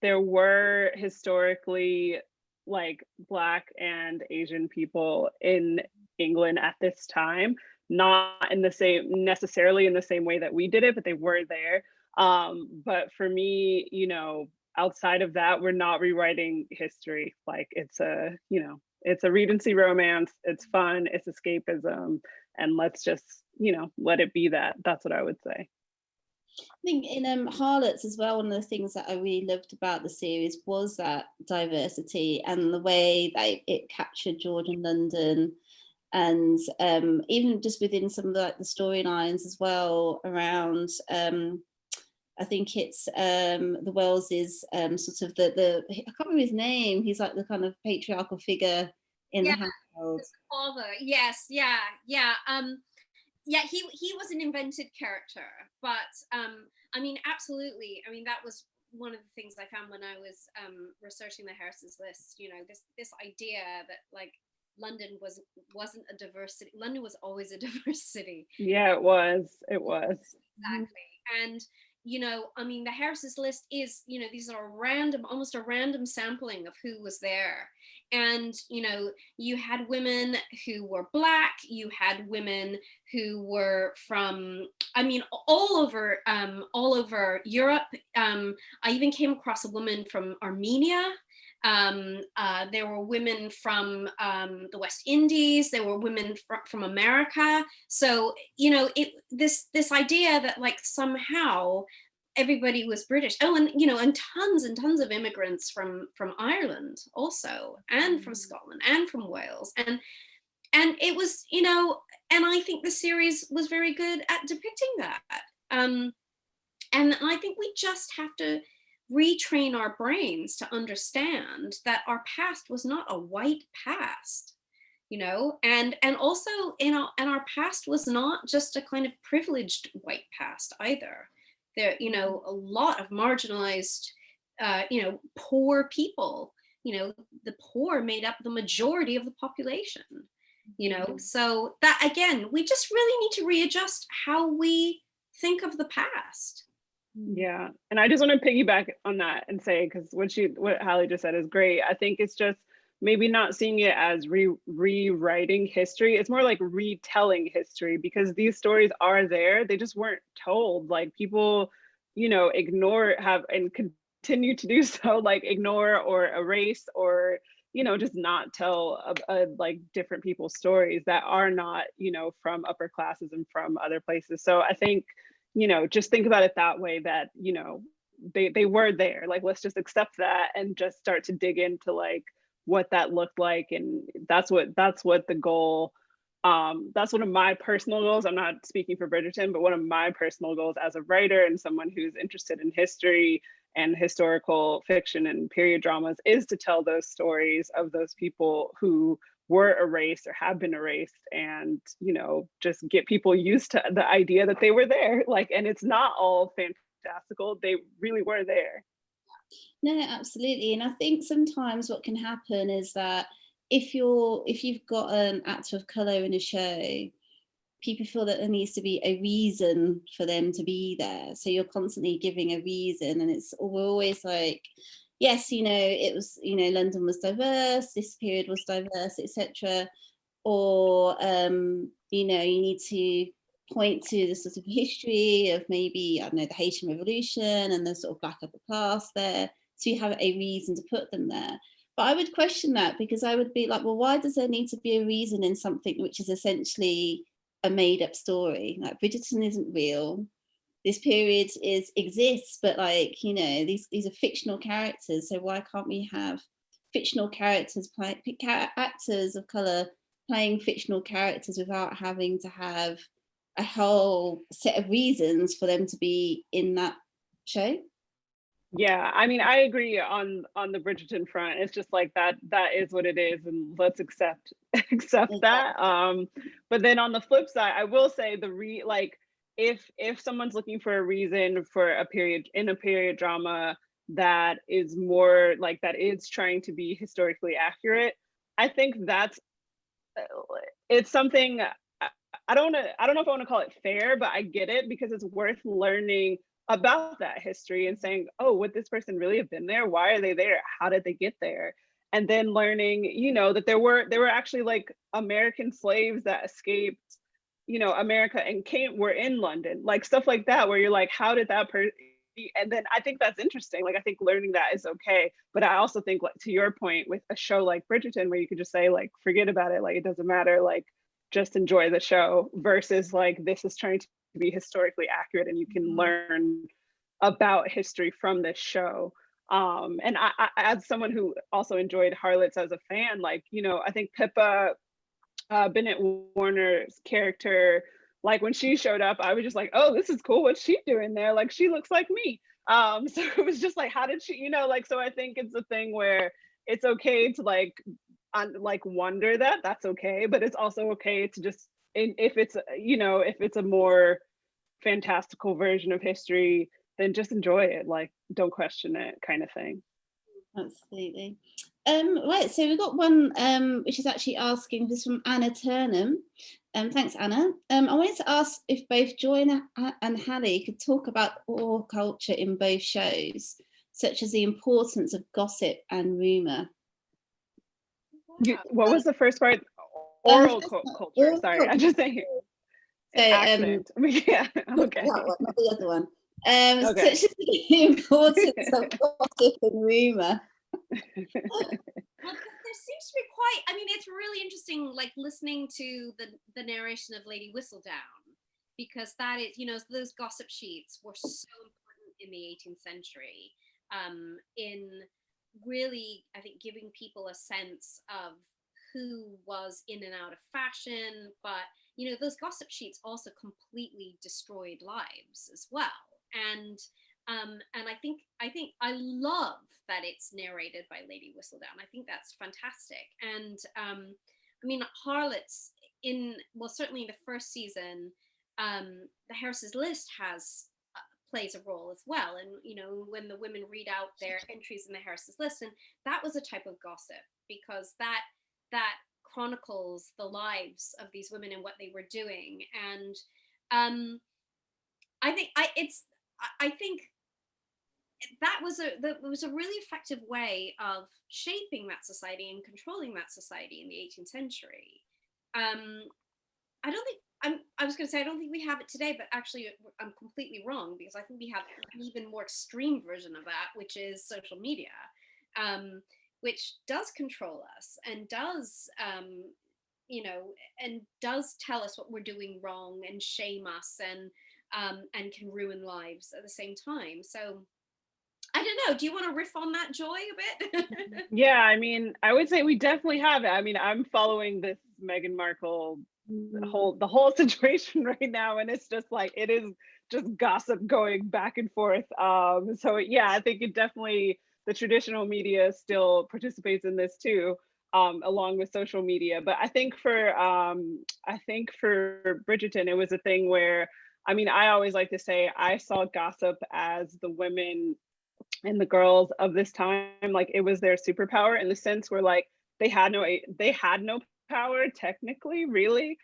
There were historically, like, Black and Asian people in England at this time, not in the same necessarily in the same way that we did it, but they were there. But for me, you know, outside of that, we're not rewriting history. Like, it's a, you know, it's a Regency romance. It's fun. It's escapism, and let's just, you know, let it be that. That's what I would say. I think in Harlots as well, one of the things that I really loved about the series was that diversity and the way that it captured Georgian London, and even just within some of the storylines as well around, I think it's the Wellses, sort of the I can't remember his name. He's like the kind of patriarchal figure in the household. His father. Yes, yeah. Yeah, he was an invented character, but I mean, absolutely. I mean, that was one of the things I found when I was researching the Harris's List. You know, this idea that, like, London wasn't a diverse city. London was always a diverse city. Yeah, it was. Exactly. And, you know, I mean, the Harris's List is, you know, these are almost a random sampling of who was there. And, you know, you had women who were Black, you had women who were from, I mean, all over Europe. I even came across a woman from Armenia. There were women from the West Indies. There were women from America. So, you know, this idea that, like, somehow everybody was British. Oh, and, you know, and tons of immigrants from Ireland also, and from Scotland and from Wales, and it was, you know, and I think the series was very good at depicting that. And I think we just have to retrain our brains to understand that our past was not a white past, you know, and also, you know, and our past was not just a kind of privileged white past either. There, you know, a lot of marginalized, you know, poor people, you know, the poor made up the majority of the population, you know, so that, again, we just really need to readjust how we think of the past. Yeah, and I just want to piggyback on that and say, because what Hallie just said is great. I think it's just maybe not seeing it as rewriting history. It's more like retelling history, because these stories are there. They just weren't told. Like, people, you know, continue to do so, like ignore or erase or, you know, just not tell like different people's stories that are not, you know, from upper classes and from other places. So I think, you know, just think about it that way, that, you know, they were there. Like, let's just accept that and just start to dig into like what that looked like. And that's what the goal, that's one of my personal goals. I'm not speaking for Bridgerton, but one of my personal goals as a writer and someone who's interested in history and historical fiction and period dramas is to tell those stories of those people who were erased or have been erased, and, you know, just get people used to the idea that they were there. Like, and it's not all fantastical, they really were there. No, absolutely. And I think sometimes what can happen is that if you've got an actor of colour in a show, people feel that there needs to be a reason for them to be there. So you're constantly giving a reason, and we're always like, yes, you know, it was, you know, London was diverse, this period was diverse, etc. Or you know, you need to point to the sort of history of maybe, I don't know, the Haitian Revolution and the sort of black upper class there. So you have a reason to put them there. But I would question that, because I would be like, well, why does there need to be a reason in something which is essentially a made up story? Like, Bridgerton isn't real. This period exists, but, like, you know, these are fictional characters. So why can't we have fictional characters actors of colour playing fictional characters without having to have a whole set of reasons for them to be in that show? Yeah, I mean, I agree on the Bridgerton front. It's just like that is what it is, and let's accept that. But then on the flip side, I will say like, if someone's looking for a reason for a period drama that is more like, that is trying to be historically accurate, I think that's it's something. I don't know if I want to call it fair, but I get it, because it's worth learning about that history and saying, oh, would this person really have been there? Why are they there? How did they get there? And then learning, you know, that there were actually like American slaves that escaped, you know, America and were in London, like stuff like that, where you're like, how did that person? And then I think that's interesting. Like, I think learning that is okay. But I also think, like, to your point, with a show like Bridgerton, where you could just say, like, forget about it, like, it doesn't matter, like, just enjoy the show, versus like, this is trying to be historically accurate and you can learn about history from this show. And I, as someone who also enjoyed Harlots as a fan, like, you know, I think Pippa Bennett Warner's character, like, when she showed up, I was just like, oh, this is cool, what's she doing there? Like, she looks like me. So it was just like, how did she, you know, like, so I think it's a thing where it's okay to like wonder that's okay, but it's also okay to just, if it's, you know, if it's a more fantastical version of history, then just enjoy it, like, don't question it, kind of thing. Absolutely. Right, so we've got one which is actually asking, this from Anna Turnham. Thanks, Anna. I wanted to ask if both Joy and Hallie could talk about oral culture in both shows, such as the importance of gossip and rumour. What was the first part? Oral culture. Oral Sorry, culture. I'm just saying. So, accent. Yeah. Okay. That one, not the other one. Okay. Such as the importance of gossip and rumour. Well, there seems to be quite, I mean, it's really interesting, like, listening to the narration of Lady Whistledown, because that is, you know, those gossip sheets were so important in the 18th century, in really, I think, giving people a sense of who was in and out of fashion. But, you know, those gossip sheets also completely destroyed lives as well. And I think I love that it's narrated by Lady Whistledown. I think that's fantastic. And I mean, Harlots, certainly in the first season, the Harris's List plays a role as well. And, you know, when the women read out their entries in the Harris's List, and that was a type of gossip, because that chronicles the lives of these women and what they were doing. And I think that was a really effective way of shaping that society and controlling that society in the 18th century. I I was going to say, I don't think we have it today, but actually I'm completely wrong, because I think we have an even more extreme version of that, which is social media, which does control us and does, and does tell us what we're doing wrong and shame us, and can ruin lives at the same time. So I don't know. Do you want to riff on that, Joy, a bit? Yeah, I mean, I would say we definitely have it. I mean, I'm following this Meghan Markle the whole situation right now, and it's just like, it is just gossip going back and forth. So yeah, I think it definitely, the traditional media still participates in this too, along with social media. But I think for Bridgerton, it was a thing where, I mean, I always like to say I saw gossip as the women and the girls of this time, like it was their superpower, in the sense where like they had no power technically, really,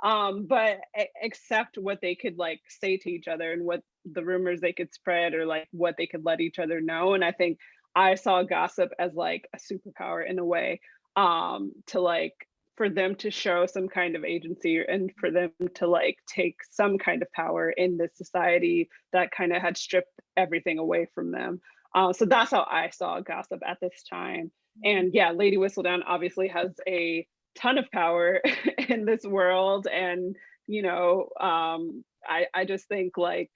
but except what they could like say to each other and what the rumors they could spread, or like what they could let each other know. And I think I saw gossip as like a superpower in a way, to like, for them to show some kind of agency, and for them to like take some kind of power in this society that kind of had stripped everything away from them. So that's how I saw gossip at this time. And yeah, Lady Whistledown obviously has a ton of power in this world. And, I just think like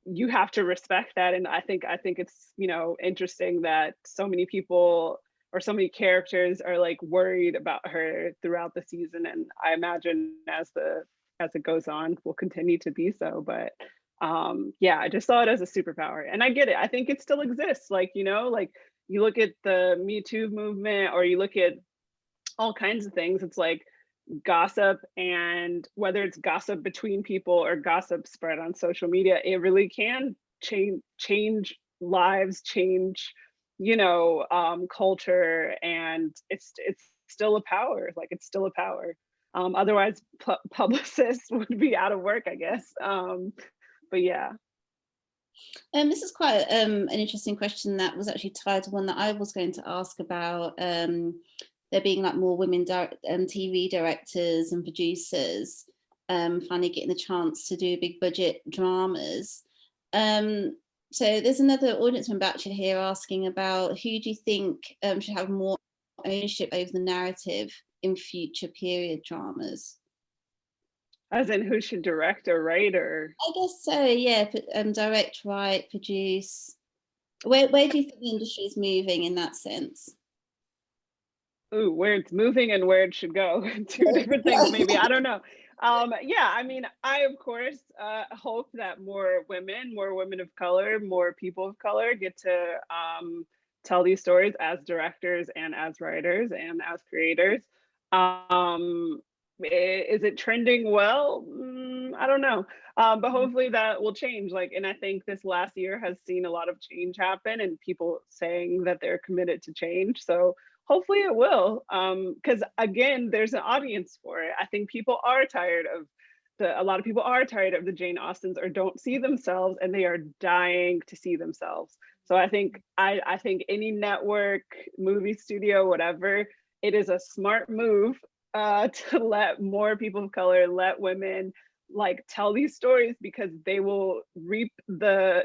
you have to respect that. And I think it's, interesting that so many people, or so many characters, are like worried about her throughout the season. And I imagine as it goes on, will continue to be so. But yeah, I just saw it as a superpower, and I get it. I think it still exists. Like, like you look at the Me Too movement, or you look at all kinds of things, it's like gossip, and whether it's gossip between people or gossip spread on social media, it really can change lives, change, culture. And it's still a power. Like, it's still a power. Otherwise publicists would be out of work, I guess. But yeah. This is quite an interesting question that was actually tied to one that I was going to ask about, there being like more women TV directors and producers finally getting the chance to do big budget dramas. So there's another audience member actually here asking about, who do you think should have more ownership over the narrative in future period dramas? As in, who should direct or write? Or I guess so, yeah. Direct, write, produce. Where do you think the industry is moving in that sense? Ooh, where it's moving and where it should go. Two different things, maybe. I don't know. Yeah, I mean, I of course hope that more women of color, more people of color get to tell these stories as directors and as writers and as creators. Is it trending well? I don't know. But hopefully that will change. Like, and I think this last year has seen a lot of change happen, and people saying that they're committed to change. So hopefully it will, because again, there's an audience for it. I think people are tired of a lot of people are tired of the Jane Austens, or don't see themselves, and they are dying to see themselves. So I think any network, movie studio, whatever, it is a smart move to let more people of color, let women like tell these stories, because they will reap the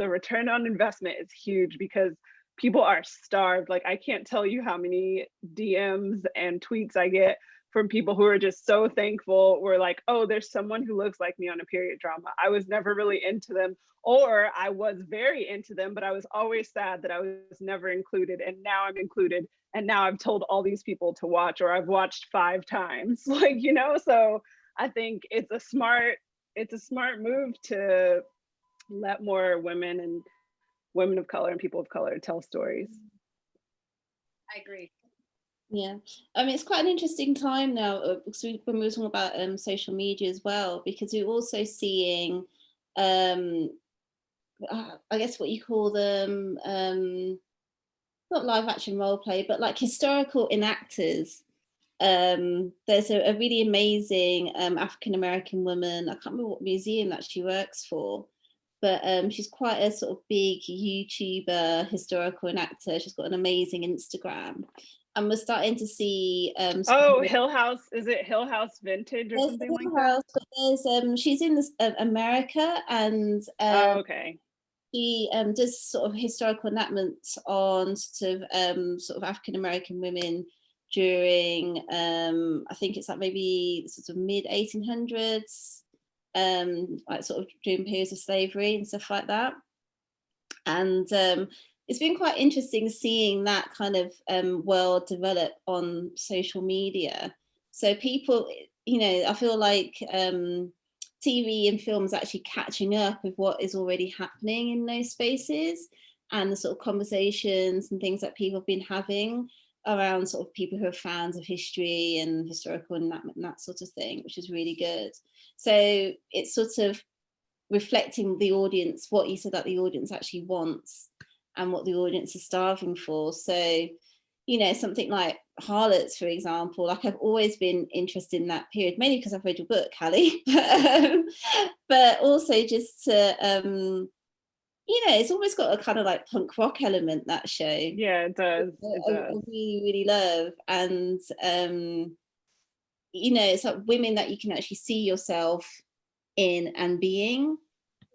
return on investment is huge, because people are starved. Like, I can't tell you how many DMs and tweets I get from people who are just so thankful. We're like, oh, there's someone who looks like me on a period drama. I was never really into them, or I was very into them, but I was always sad that I was never included. And now I'm included. And now I've told all these people to watch, or I've watched 5 times. Like, so I think it's a smart move to let more women and women of color and people of color tell stories. I agree. Yeah, I mean, it's quite an interesting time now, because when we were talking about social media as well, because we're also seeing, I guess what you call them, not live action role play, but like historical enactors. There's a really amazing African American woman. I can't remember what museum that she works for, but she's quite a sort of big YouTuber, historical enactor. She's got an amazing Instagram. and we're starting to see Oh, Hill House, is it Hill House Vintage or there's something Hill like that? House, but there's she's in this, America, and Oh, okay. she does sort of historical enactments on sort of African American women during I think it's like maybe sort of mid 1800s, like sort of during periods of slavery and stuff like that. And it's been quite interesting seeing that kind of world develop on social media. So people, I feel like TV and films actually catching up with what is already happening in those spaces, and the sort of conversations and things that people have been having around sort of people who are fans of history and historical enactment and that sort of thing, which is really good. So it's sort of reflecting the audience, what you said that the audience actually wants and what the audience is starving for. So, something like Harlots, for example, like I've always been interested in that period, mainly because I've read your book, Hallie, but also just to, it's almost got a kind of like punk rock element, that show. Yeah, it does. It does. I really, really love. And, it's like women that you can actually see yourself in and being,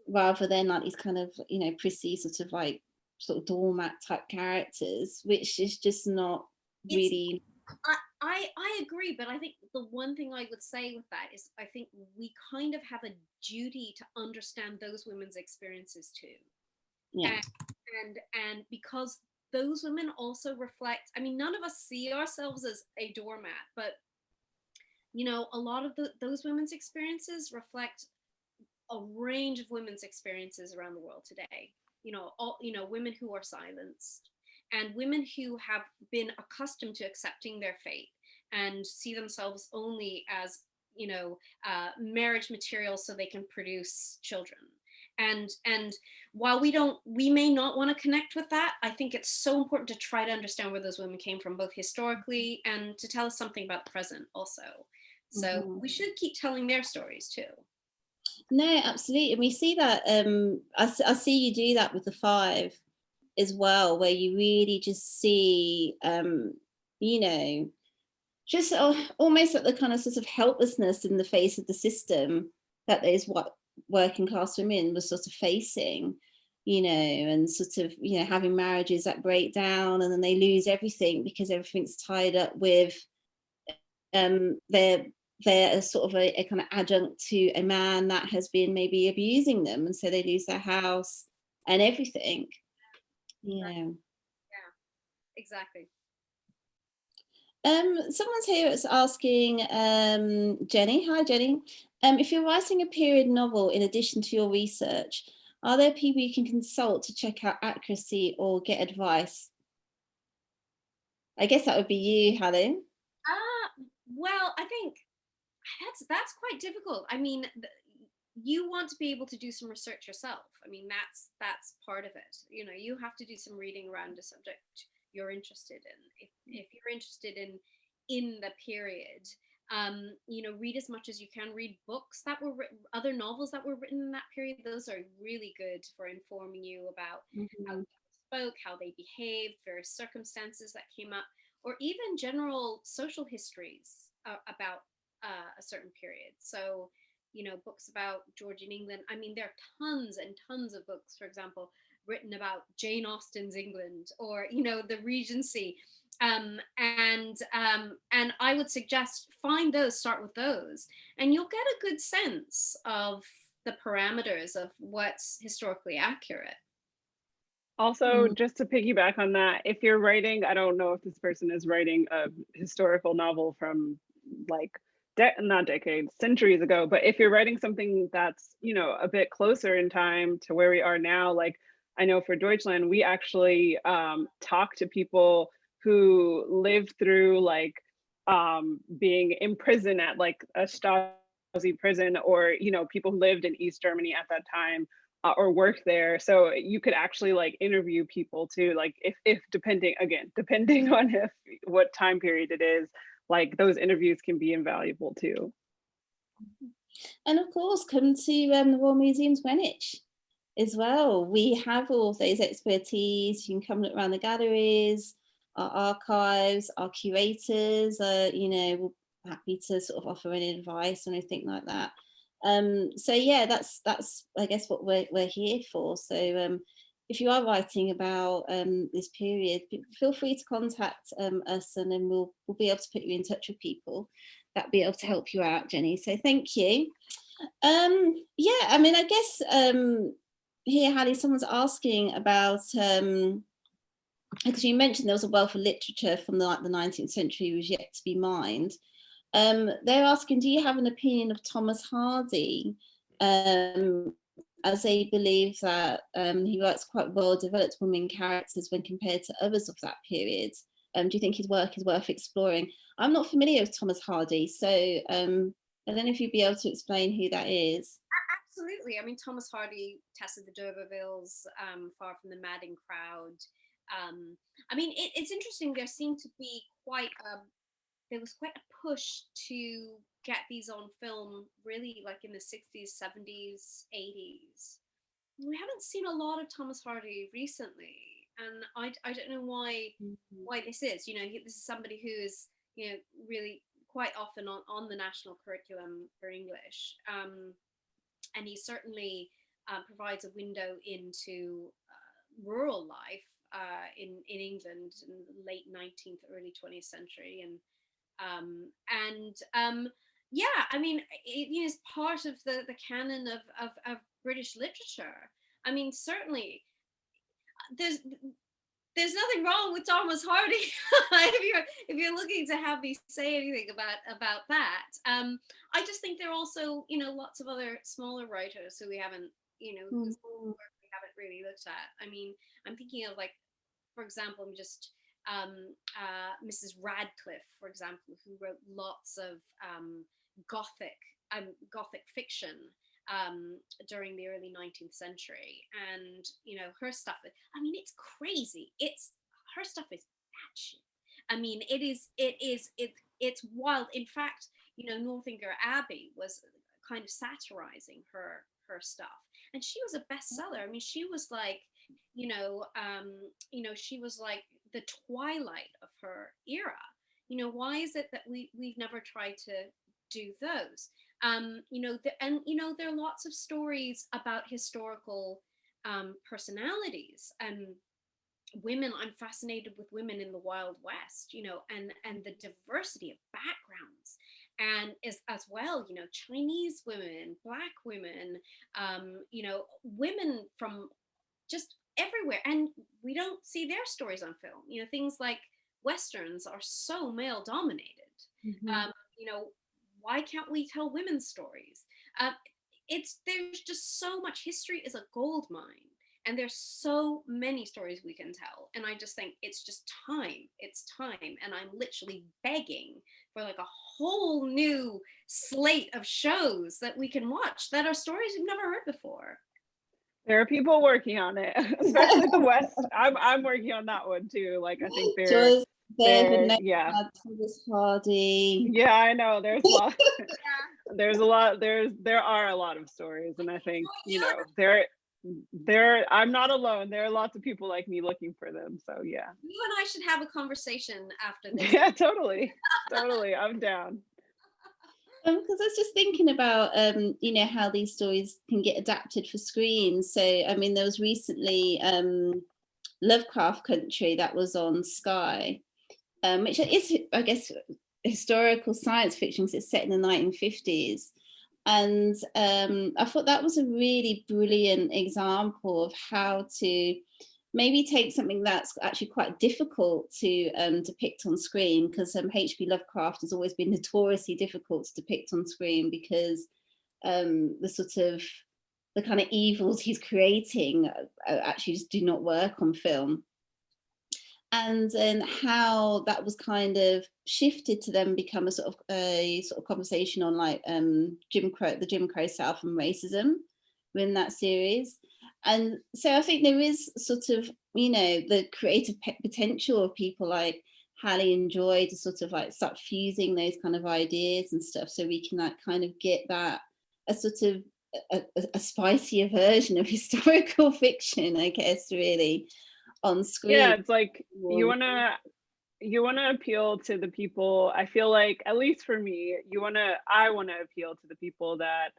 rather than like these kind of prissy sort of doormat type characters, which is just not really. I agree, but I think the one thing I would say with that is I think we kind of have a duty to understand those women's experiences too. Yeah. And because those women also reflect, I mean, none of us see ourselves as a doormat, but a lot of those women's experiences reflect a range of women's experiences around the world today. Women who are silenced, and women who have been accustomed to accepting their fate and see themselves only as marriage material so they can produce children. And while we may not want to connect with that, I think it's so important to try to understand where those women came from, both historically and to tell us something about the present also. So we should keep telling their stories too. No, absolutely. And we see that, I see you do that with the Five as well, where you really just see, just almost like the kind of sort of helplessness in the face of the system that those working class women were sort of facing, and sort of, having marriages that break down and then they lose everything because everything's tied up with they're sort of a kind of adjunct to a man that has been maybe abusing them, and so they lose their house and everything. Yeah, exactly. Someone's here that's asking, Jenny. Hi, Jenny. If you're writing a period novel in addition to your research, are there people you can consult to check out accuracy or get advice? I guess that would be you, Hallie. Well, I think that's quite difficult. I mean, you want to be able to do some research yourself. I mean, that's part of it. You have to do some reading around a subject you're interested in. If you're interested in the period, read as much as you can. Read books that were written, other novels that were written in that period. Those are really good for informing you about how people spoke, how they behaved, various circumstances that came up, or even general social histories about a certain period. So, books about Georgian England. I mean, there are tons and tons of books, for example, written about Jane Austen's England, or the Regency. And I would suggest find those, start with those, and you'll get a good sense of the parameters of what's historically accurate. Also, just to piggyback on that, if you're writing, I don't know if this person is writing a historical novel from like not decades, centuries ago, but if you're writing something that's, a bit closer in time to where we are now, like I know for Deutschland, we actually talk to people who lived through like being in prison at like a Stasi prison, or, people who lived in East Germany at that time. Or worked there, so you could actually like interview people too, like if depending on what time period it is, like those interviews can be invaluable too. And of course, come to the Royal Museums Greenwich as well. We have all of those expertise. You can come look around the galleries, our archives, our curators are, you know, we're happy to sort of offer any advice or anything like that. So yeah, that's I guess what we're here for. So if you are writing about this period, feel free to contact us, and then we'll be able to put you in touch with people that be able to help you out, Jenny. So thank you. Yeah, I mean, I guess here, Hallie, someone's asking about because you mentioned there was a wealth of literature from the 19th century was yet to be mined. They're asking, do you have an opinion of Thomas Hardy, as they believe that he writes quite well-developed women characters when compared to others of that period? Do you think his work is worth exploring? I'm not familiar with Thomas Hardy, so I don't know if you'd be able to explain who that is. Absolutely. I mean, Thomas Hardy, Tess of the D'Urbervilles, Far from the Madding Crowd. I mean, it's interesting. There seemed to be there was quite a push to get these on film, really, like in the 60s, 70s, 80s. We haven't seen a lot of Thomas Hardy recently, and I don't know why this is. You know, this is somebody who is, you know, really quite often on the national curriculum for English, and he certainly provides a window into rural life in England in the late 19th, early 20th century, yeah, I mean, it is part of the canon of British literature. I mean, certainly there's nothing wrong with Thomas Hardy if you're looking to have me say anything about that. I just think there are also, you know, lots of other smaller writers who we haven't, you know, whose work we haven't really looked at. I mean, I'm thinking of, like, for example, just Mrs. Radcliffe, for example, who wrote lots of Gothic fiction during the early 19th century, and you know, her stuff, I mean, it's crazy. Her stuff is batshit. I mean, it's wild. In fact, you know, Northanger Abbey was kind of satirizing her stuff, and she was a bestseller. I mean, she was like, she was like the twilight of her era. You know, why is it that we've never tried to do those? There are lots of stories about historical personalities and women. I'm fascinated with women in the Wild West, you know, and the diversity of backgrounds, and as well, you know, Chinese women, Black women, women from just everywhere, and we don't see their stories on film. You know, things like Westerns are so male dominated. Why can't we tell women's stories? There's just so much. History is a gold mine, and there's so many stories we can tell, and I just think it's just time. It's time, and I'm literally begging for like a whole new slate of shows that we can watch that are stories we've never heard before. There are people working on it, especially the West. I'm working on that one too. Like, I think Thomas Hardy. Yeah, I know. There's a lot. There are a lot of stories, and I think, you know, I'm not alone. There are lots of people like me looking for them. So yeah. You and I should have a conversation after this. Yeah, totally. I'm down. Because I was just thinking about, how these stories can get adapted for screen. So, I mean, there was recently Lovecraft Country that was on Sky, which is, I guess, historical science fiction because it's set in the 1950s. And I thought that was a really brilliant example of how to maybe take something that's actually quite difficult to depict on screen, because H.P. Lovecraft has always been notoriously difficult to depict on screen because the kind of evils he's creating actually just do not work on film. And how that was kind of shifted to then become a sort of conversation on like the Jim Crow South and racism within that series. And so I think there is sort of, you know, the creative potential of people like Hallie and Joy to sort of like start fusing those kind of ideas and stuff, so we can like kind of get that a sort of a spicier version of historical fiction, I guess, really, on screen. Yeah, it's like you want to you want to appeal to the people. I feel like, at least for me, I want to appeal to the people that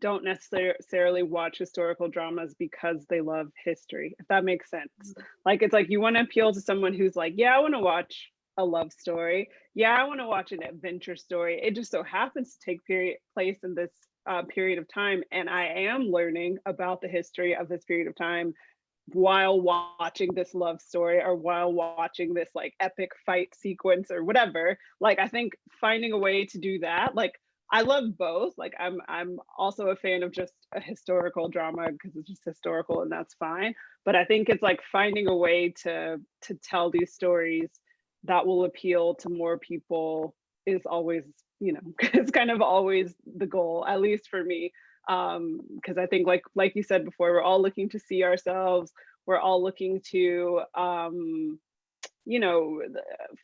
don't necessarily watch historical dramas because they love history, if that makes sense. Like, it's like you want to appeal to someone who's like, yeah, I want to watch a love story. Yeah, I want to watch an adventure story. It just so happens to take place in this period of time, and I am learning about the history of this period of time while watching this love story, or while watching this like epic fight sequence or whatever. Like, I think finding a way to do that, like, I love both. Like, I'm also a fan of just a historical drama because it's just historical and that's fine. But I think it's like finding a way to tell these stories that will appeal to more people is always, it's kind of always the goal, at least for me. Because I think, like you said before, we're all looking to see ourselves. We're all looking to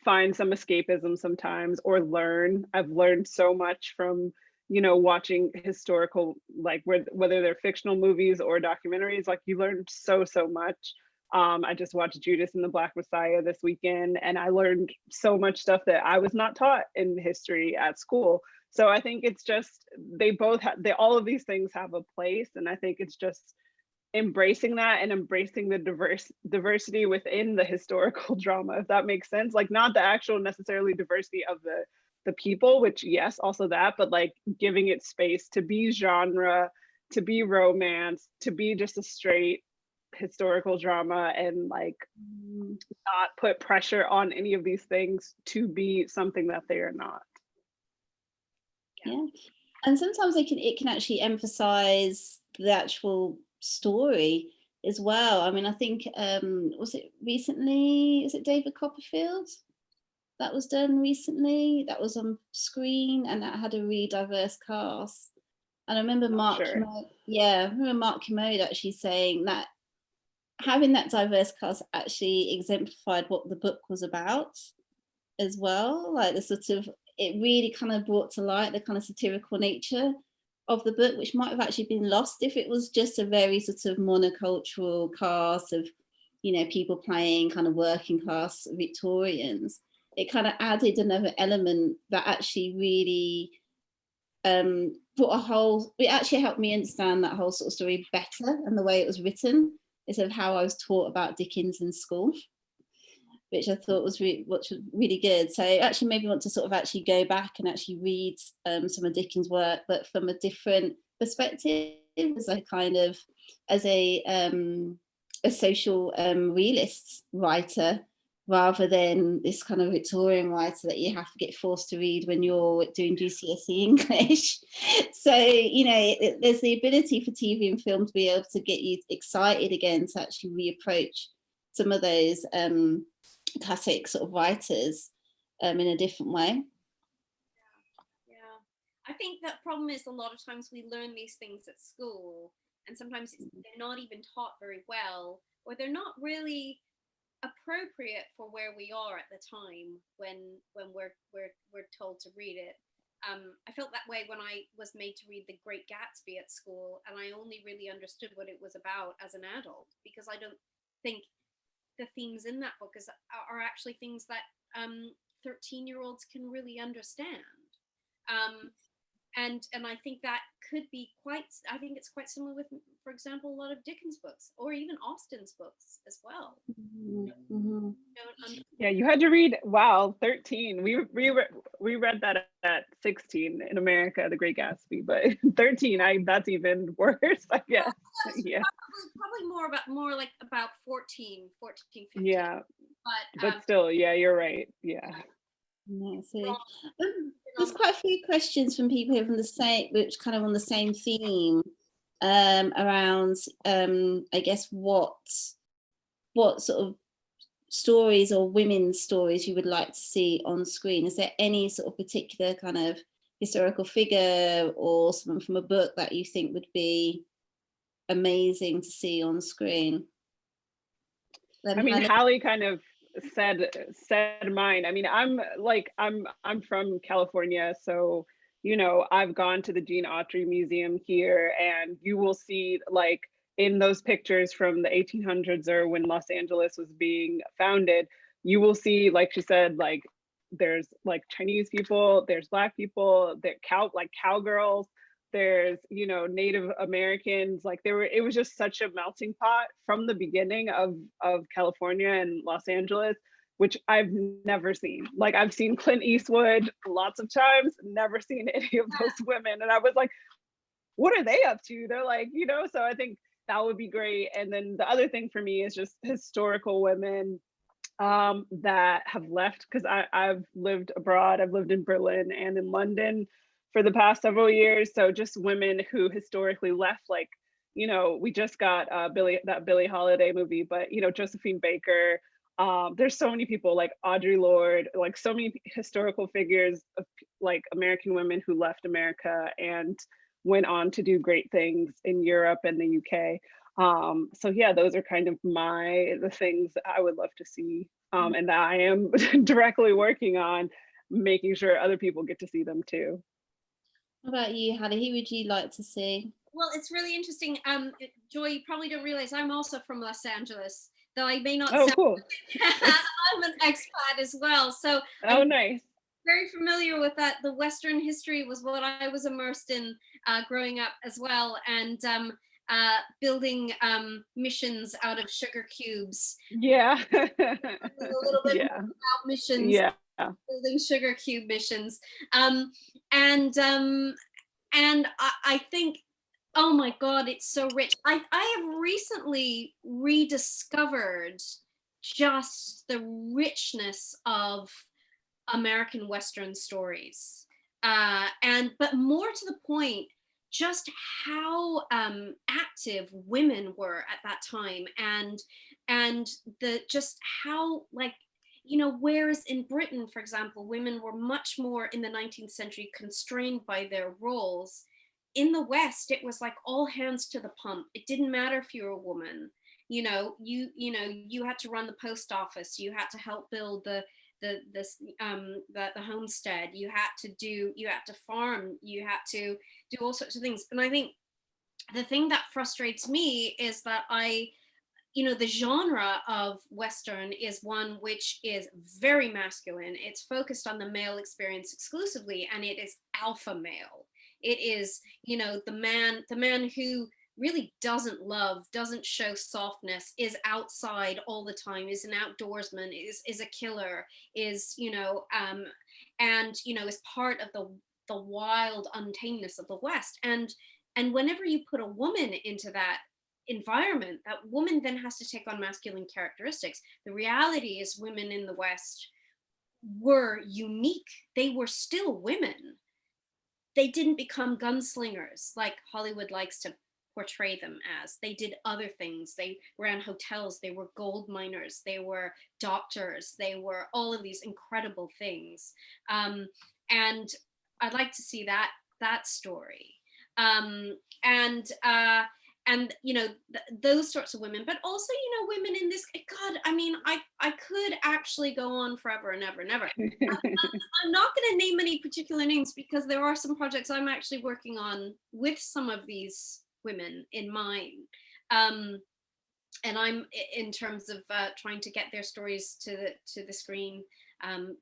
find some escapism sometimes, or learn. I've learned so much from watching historical, like, whether they're fictional movies or documentaries. Like, you learn so much. I just watched Judas and the Black Messiah this weekend, and I learned so much stuff that I was not taught in history at school. So I think it's just, all of these things have a place, and I think it's just embracing that and embracing the diversity within the historical drama, if that makes sense. Like, not the actual necessarily diversity of the people, which yes, also that, but like giving it space to be genre, to be romance, to be just a straight historical drama, and like not put pressure on any of these things to be something that they are not. Yeah, and sometimes it can actually emphasize the actual story as well. I mean, I think was it recently? Is it David Copperfield that was done recently? That was on screen, and that had a really diverse cast. And I remember Mark Kermode actually saying that having that diverse cast actually exemplified what the book was about as well. Like, the sort of, it really kind of brought to light the kind of satirical nature of the book, which might have actually been lost if it was just a very sort of monocultural cast of, people playing kind of working class Victorians. It kind of added another element that actually really it actually helped me understand that whole sort of story better, and the way it was written, instead of how I was taught about Dickens in school, which I thought was really good. So it actually made me want to sort of actually go back and actually read some of Dickens' work, but from a different perspective, as a kind of, as a social realist writer, rather than this kind of Victorian writer that you have to get forced to read when you're doing GCSE English. So, there's the ability for TV and film to be able to get you excited again to actually reapproach some of those classic sort of writers in a different way. Yeah, I think that problem is a lot of times we learn these things at school, and sometimes they're not even taught very well, or they're not really appropriate for where we are at the time when we're told to read it. I felt that way when I was made to read The Great Gatsby at school, and I only really understood what it was about as an adult, because I don't think the themes in that book are actually things that 13-year-olds can really understand. And I think that could be I think it's quite similar with, for example, a lot of Dickens books, or even Austen's books as well. Mm-hmm. Yeah, you had to read, wow, 13. We read that at 16 in America, The Great Gatsby, but 13, that's even worse, I guess. Yeah. Probably more like about 14, 15. Yeah. But still, yeah, you're right. Yeah. So, there's quite a few questions from people from which kind of on the same theme, around I guess what sort of stories or women's stories you would like to see on screen. Is there any sort of particular kind of historical figure or someone from a book that you think would be amazing to see on screen? I mean, Hallie kind of said mine. I mean, I'm from California, so I've gone to the Gene Autry Museum here, and you will see, like, in those pictures from the 1800s, or when Los Angeles was being founded, you will see, like she said, like there's like Chinese people, there's Black people, there cowgirls, there's, you know, Native Americans. Like it was just such a melting pot from the beginning of California and Los Angeles, which I've never seen. Like I've seen Clint Eastwood lots of times, never seen any of those women. And I was like, what are they up to? They're like, you know, so I think that would be great. And then the other thing for me is just historical women that have left, because I've lived abroad. I've lived in Berlin and in London for the past several years. So just women who historically left, like, you know, we just got that Billie Holiday movie, but, you know, Josephine Baker. There's so many people like Audre Lorde, like so many historical figures of like American women who left America and went on to do great things in Europe and the UK. So yeah, those are kind of the things that I would love to see, and that I am directly working on, making sure other people get to see them too. What about you, Hallie? Who would you like to see? Well, it's really interesting. Joy, you probably don't realize I'm also from Los Angeles, though I may not Oh, sound cool. I'm an expat as well. So Oh, I'm nice. very familiar with that. The Western history was what I was immersed in growing up as well, and building missions out of sugar cubes. Yeah. A little bit Yeah. more about missions, Yeah. building sugar cube missions, and I think, oh my God, it's so rich. I have recently rediscovered just the richness of American Western stories, but more to the point, just how active women were at that time, and the just how, like, you know, whereas in Britain, for example, women were much more in the 19th century constrained by their roles. In the West, it was like all hands to the pump. It didn't matter if you were a woman. You had to run the post office. You had to help build the homestead. You had to farm. You had to do all sorts of things. And I think the thing that frustrates me is that the genre of Western is one which is very masculine. It's focused on the male experience exclusively, and it is alpha male. It is, the man who really doesn't love, doesn't show softness, is outside all the time, is an outdoorsman, is a killer, is, is part of the wild untameness of the West. And whenever you put a woman into that environment, that woman then has to take on masculine characteristics. The reality is women in the West were unique. They were still women. They didn't become gunslingers like Hollywood likes to portray them as. They did other things. They ran hotels. They were gold miners. They were doctors. They were all of these incredible things. And I'd like to see that story. Those sorts of women, but also, women in this, God, I mean, I could actually go on forever and ever and ever. I'm not going to name any particular names because there are some projects I'm actually working on with some of these women in mind. And I'm in terms of trying to get their stories to the screen,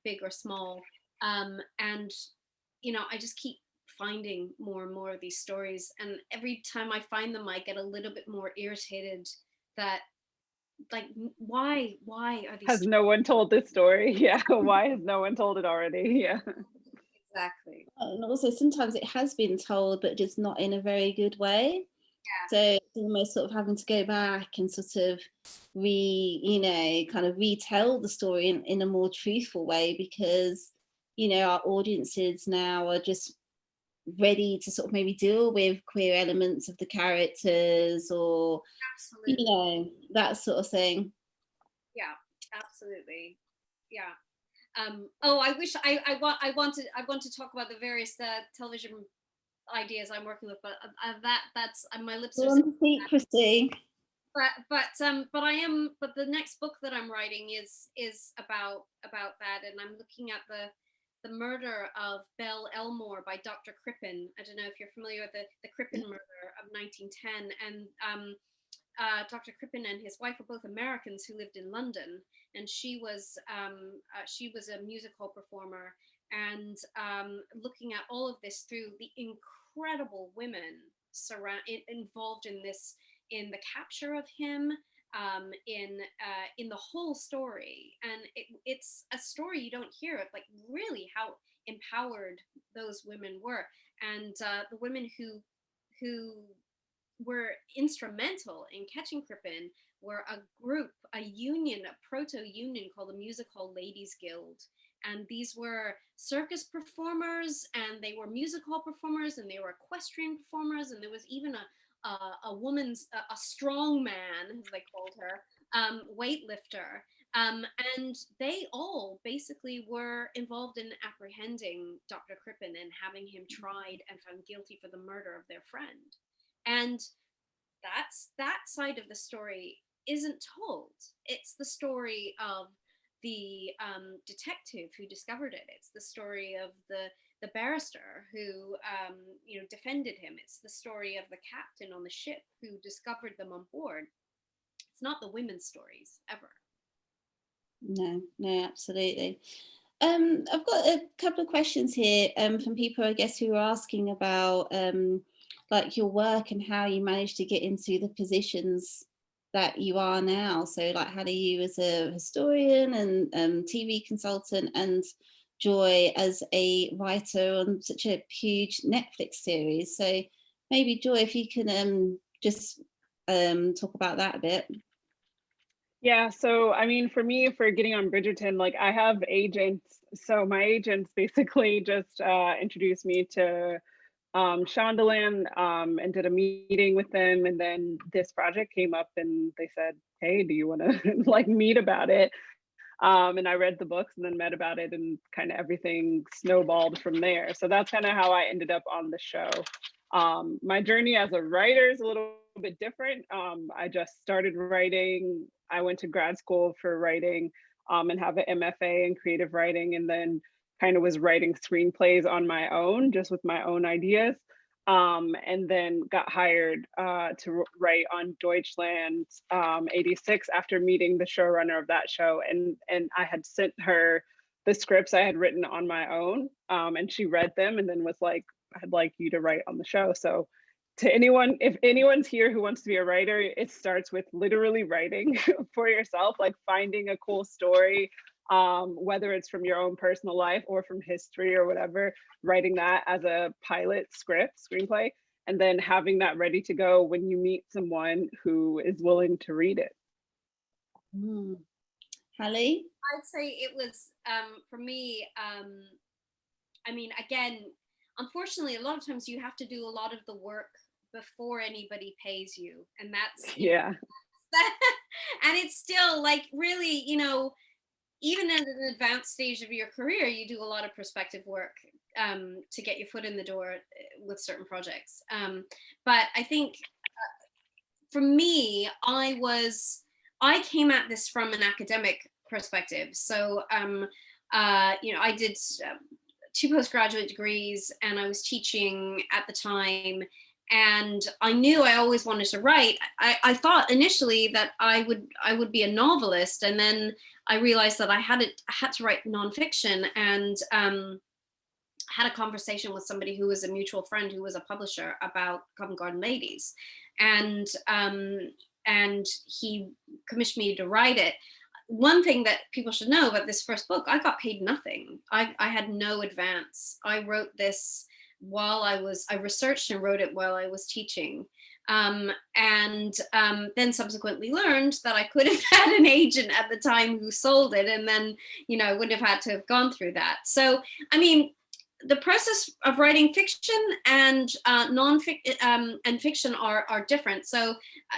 big or small. And, I just keep finding more and more of these stories, and every time I find them I get a little bit more irritated that, like, why are these Has no one told this story? Yeah. Why has no one told it already? Yeah. Exactly. And also sometimes it has been told, but just not in a very good way. Yeah. So it's almost sort of having to go back and sort of kind of retell the story in a more truthful way, because our audiences now are just ready to sort of maybe deal with queer elements of the characters, or Absolutely. that sort of thing. Yeah, absolutely. Yeah. I wish I want to talk about the various television ideas I'm working with, but that's my lips are secrecy. But the next book that I'm writing is about that, and I'm looking at the murder of Belle Elmore by Dr. Crippen. I don't know if you're familiar with the Crippen murder of 1910, and Dr. Crippen and his wife were both Americans who lived in London, and she was a music hall performer, and looking at all of this through the incredible women involved in this, in the capture of him, in the whole story. And it's a story you don't hear of, like really how empowered those women were, and the women who were instrumental in catching Crippen were a group, a union, a proto-union called the Music Hall Ladies Guild. And these were circus performers, and they were music hall performers, and they were equestrian performers, and there was even a strong man, as they called her, weightlifter. And they all basically were involved in apprehending Dr. Crippen and having him tried and found guilty for the murder of their friend. And that side of the story isn't told. It's the story of the detective who discovered it. It's the story of the barrister who defended him. It's the story of the captain on the ship who discovered them on board. It's not the women's stories ever. No, absolutely. I've got a couple of questions here from people, I guess, who are asking about like your work and how you managed to get into the positions that you are now. So like Hallie, you as a historian and TV consultant, and Joy as a writer on such a huge Netflix series. So maybe Joy, if you can just talk about that a bit. Yeah, so I mean, for me, for getting on Bridgerton, like I have agents. So my agents basically just introduced me to Shondaland and did a meeting with them. And then this project came up and they said, hey, do you want to like meet about it? And I read the books and then met about it, and kind of everything snowballed from there. So that's kind of how I ended up on the show. My journey as a writer is a little bit different. I just started writing. I went to grad school for writing and have an MFA in creative writing, and then kind of was writing screenplays on my own, just with my own ideas. And then got hired to write on Deutschland 86 after meeting the showrunner of that show. And I had sent her the scripts I had written on my own, and she read them and then was like, I'd like you to write on the show. So to anyone, if anyone's here who wants to be a writer, it starts with literally writing for yourself, like finding a cool story, whether it's from your own personal life or from history or whatever, writing that as a pilot screenplay, and then having that ready to go when you meet someone who is willing to read it. Hallie? I'd say it was, for me, I mean, again, unfortunately, a lot of times you have to do a lot of the work before anybody pays you. And that's, yeah. And it's still like really, even at an advanced stage of your career, you do a lot of prospective work to get your foot in the door with certain projects. But I think for me, I came at this from an academic perspective. So, I did 2 postgraduate degrees, and I was teaching at the time. And I knew I always wanted to write. I thought initially that I would be a novelist, and then I realized that I had to write nonfiction, and had a conversation with somebody who was a mutual friend who was a publisher about Covent Garden Ladies, and he commissioned me to write it. One thing that people should know about this first book, I got paid nothing. I had no advance. I wrote this while I researched and wrote it while I was teaching. And then subsequently learned that I could have had an agent at the time who sold it, and then, I wouldn't have had to have gone through that. So, I mean, the process of writing fiction and nonfiction and fiction are different. So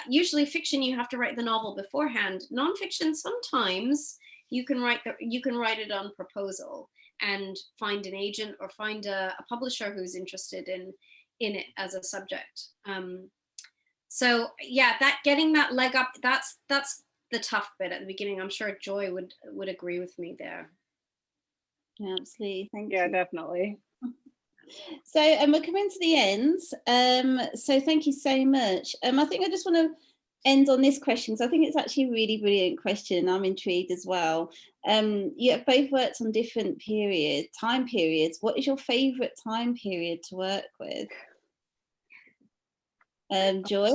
usually fiction, you have to write the novel beforehand. Nonfiction, sometimes you can write it on proposal and find an agent or find a publisher who's interested in it as a subject. So yeah, that getting that leg up, that's the tough bit at the beginning. I'm sure Joy would agree with me there. Yeah, absolutely. Thank you. Yeah, definitely. So we're coming to the end. So thank you so much. I think I just want to end on this question, because I think it's actually a really brilliant question. I'm intrigued as well. You have both worked on different time periods. What is your favourite time period to work with? Joy?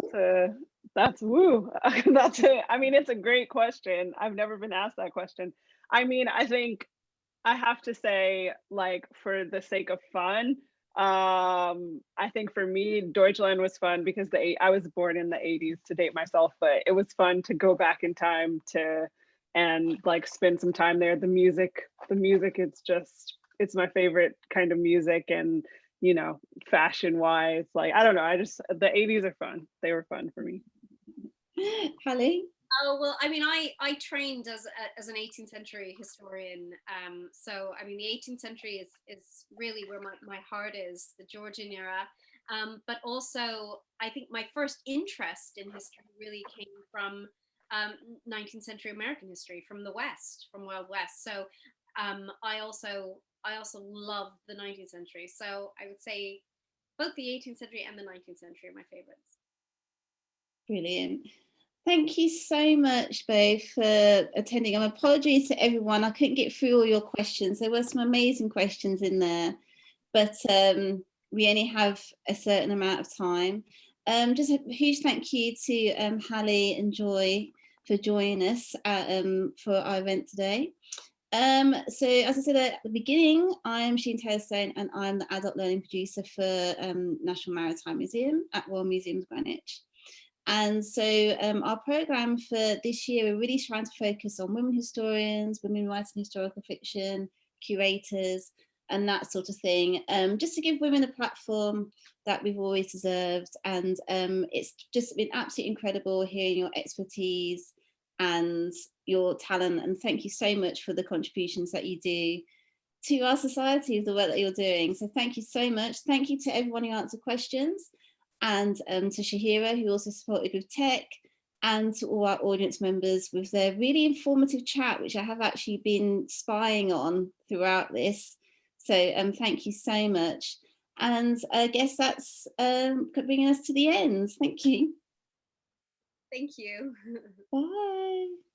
That's woo. That's it. I mean, it's a great question. I've never been asked that question. I mean, I think I have to say, like, for the sake of fun, I think for me, Deutschland was fun because I was born in the 80s, to date myself, but it was fun to go back in time and like spend some time there. The music, it's my favorite kind of music, and you know, fashion wise, like, I don't know, the 80s are fun. They were fun for me. Hallie? Oh, well, I mean, I trained as an 18th century historian. So, I mean, the 18th century is really where my heart is, the Georgian era. But also, I think my first interest in history really came from 19th century American history, from the West, from Wild West. So, I also love the 19th century. So I would say both the 18th century and the 19th century are my favorites. Brilliant. Thank you so much both for attending. Apologies to everyone. I couldn't get through all your questions. There were some amazing questions in there, but we only have a certain amount of time. Just a huge thank you to Hallie and Joy for joining us for our event today. So as I said at the beginning, I'm Sheen Taylor-Stone and I'm the adult learning producer for National Maritime Museum at Royal Museums Greenwich. And so our programme for this year, we're really trying to focus on women historians, women writing historical fiction, curators, and that sort of thing, just to give women a platform that we've always deserved. And it's just been absolutely incredible hearing your expertise and your talent. And thank you so much for the contributions that you do to our society with the work that you're doing. So thank you so much. Thank you to everyone who answered questions, and to Shahira, who also supported with tech, and to all our audience members with their really informative chat, which I have actually been spying on throughout this. So thank you so much. And I guess that's bringing us to the end. Thank you. Thank you. Bye.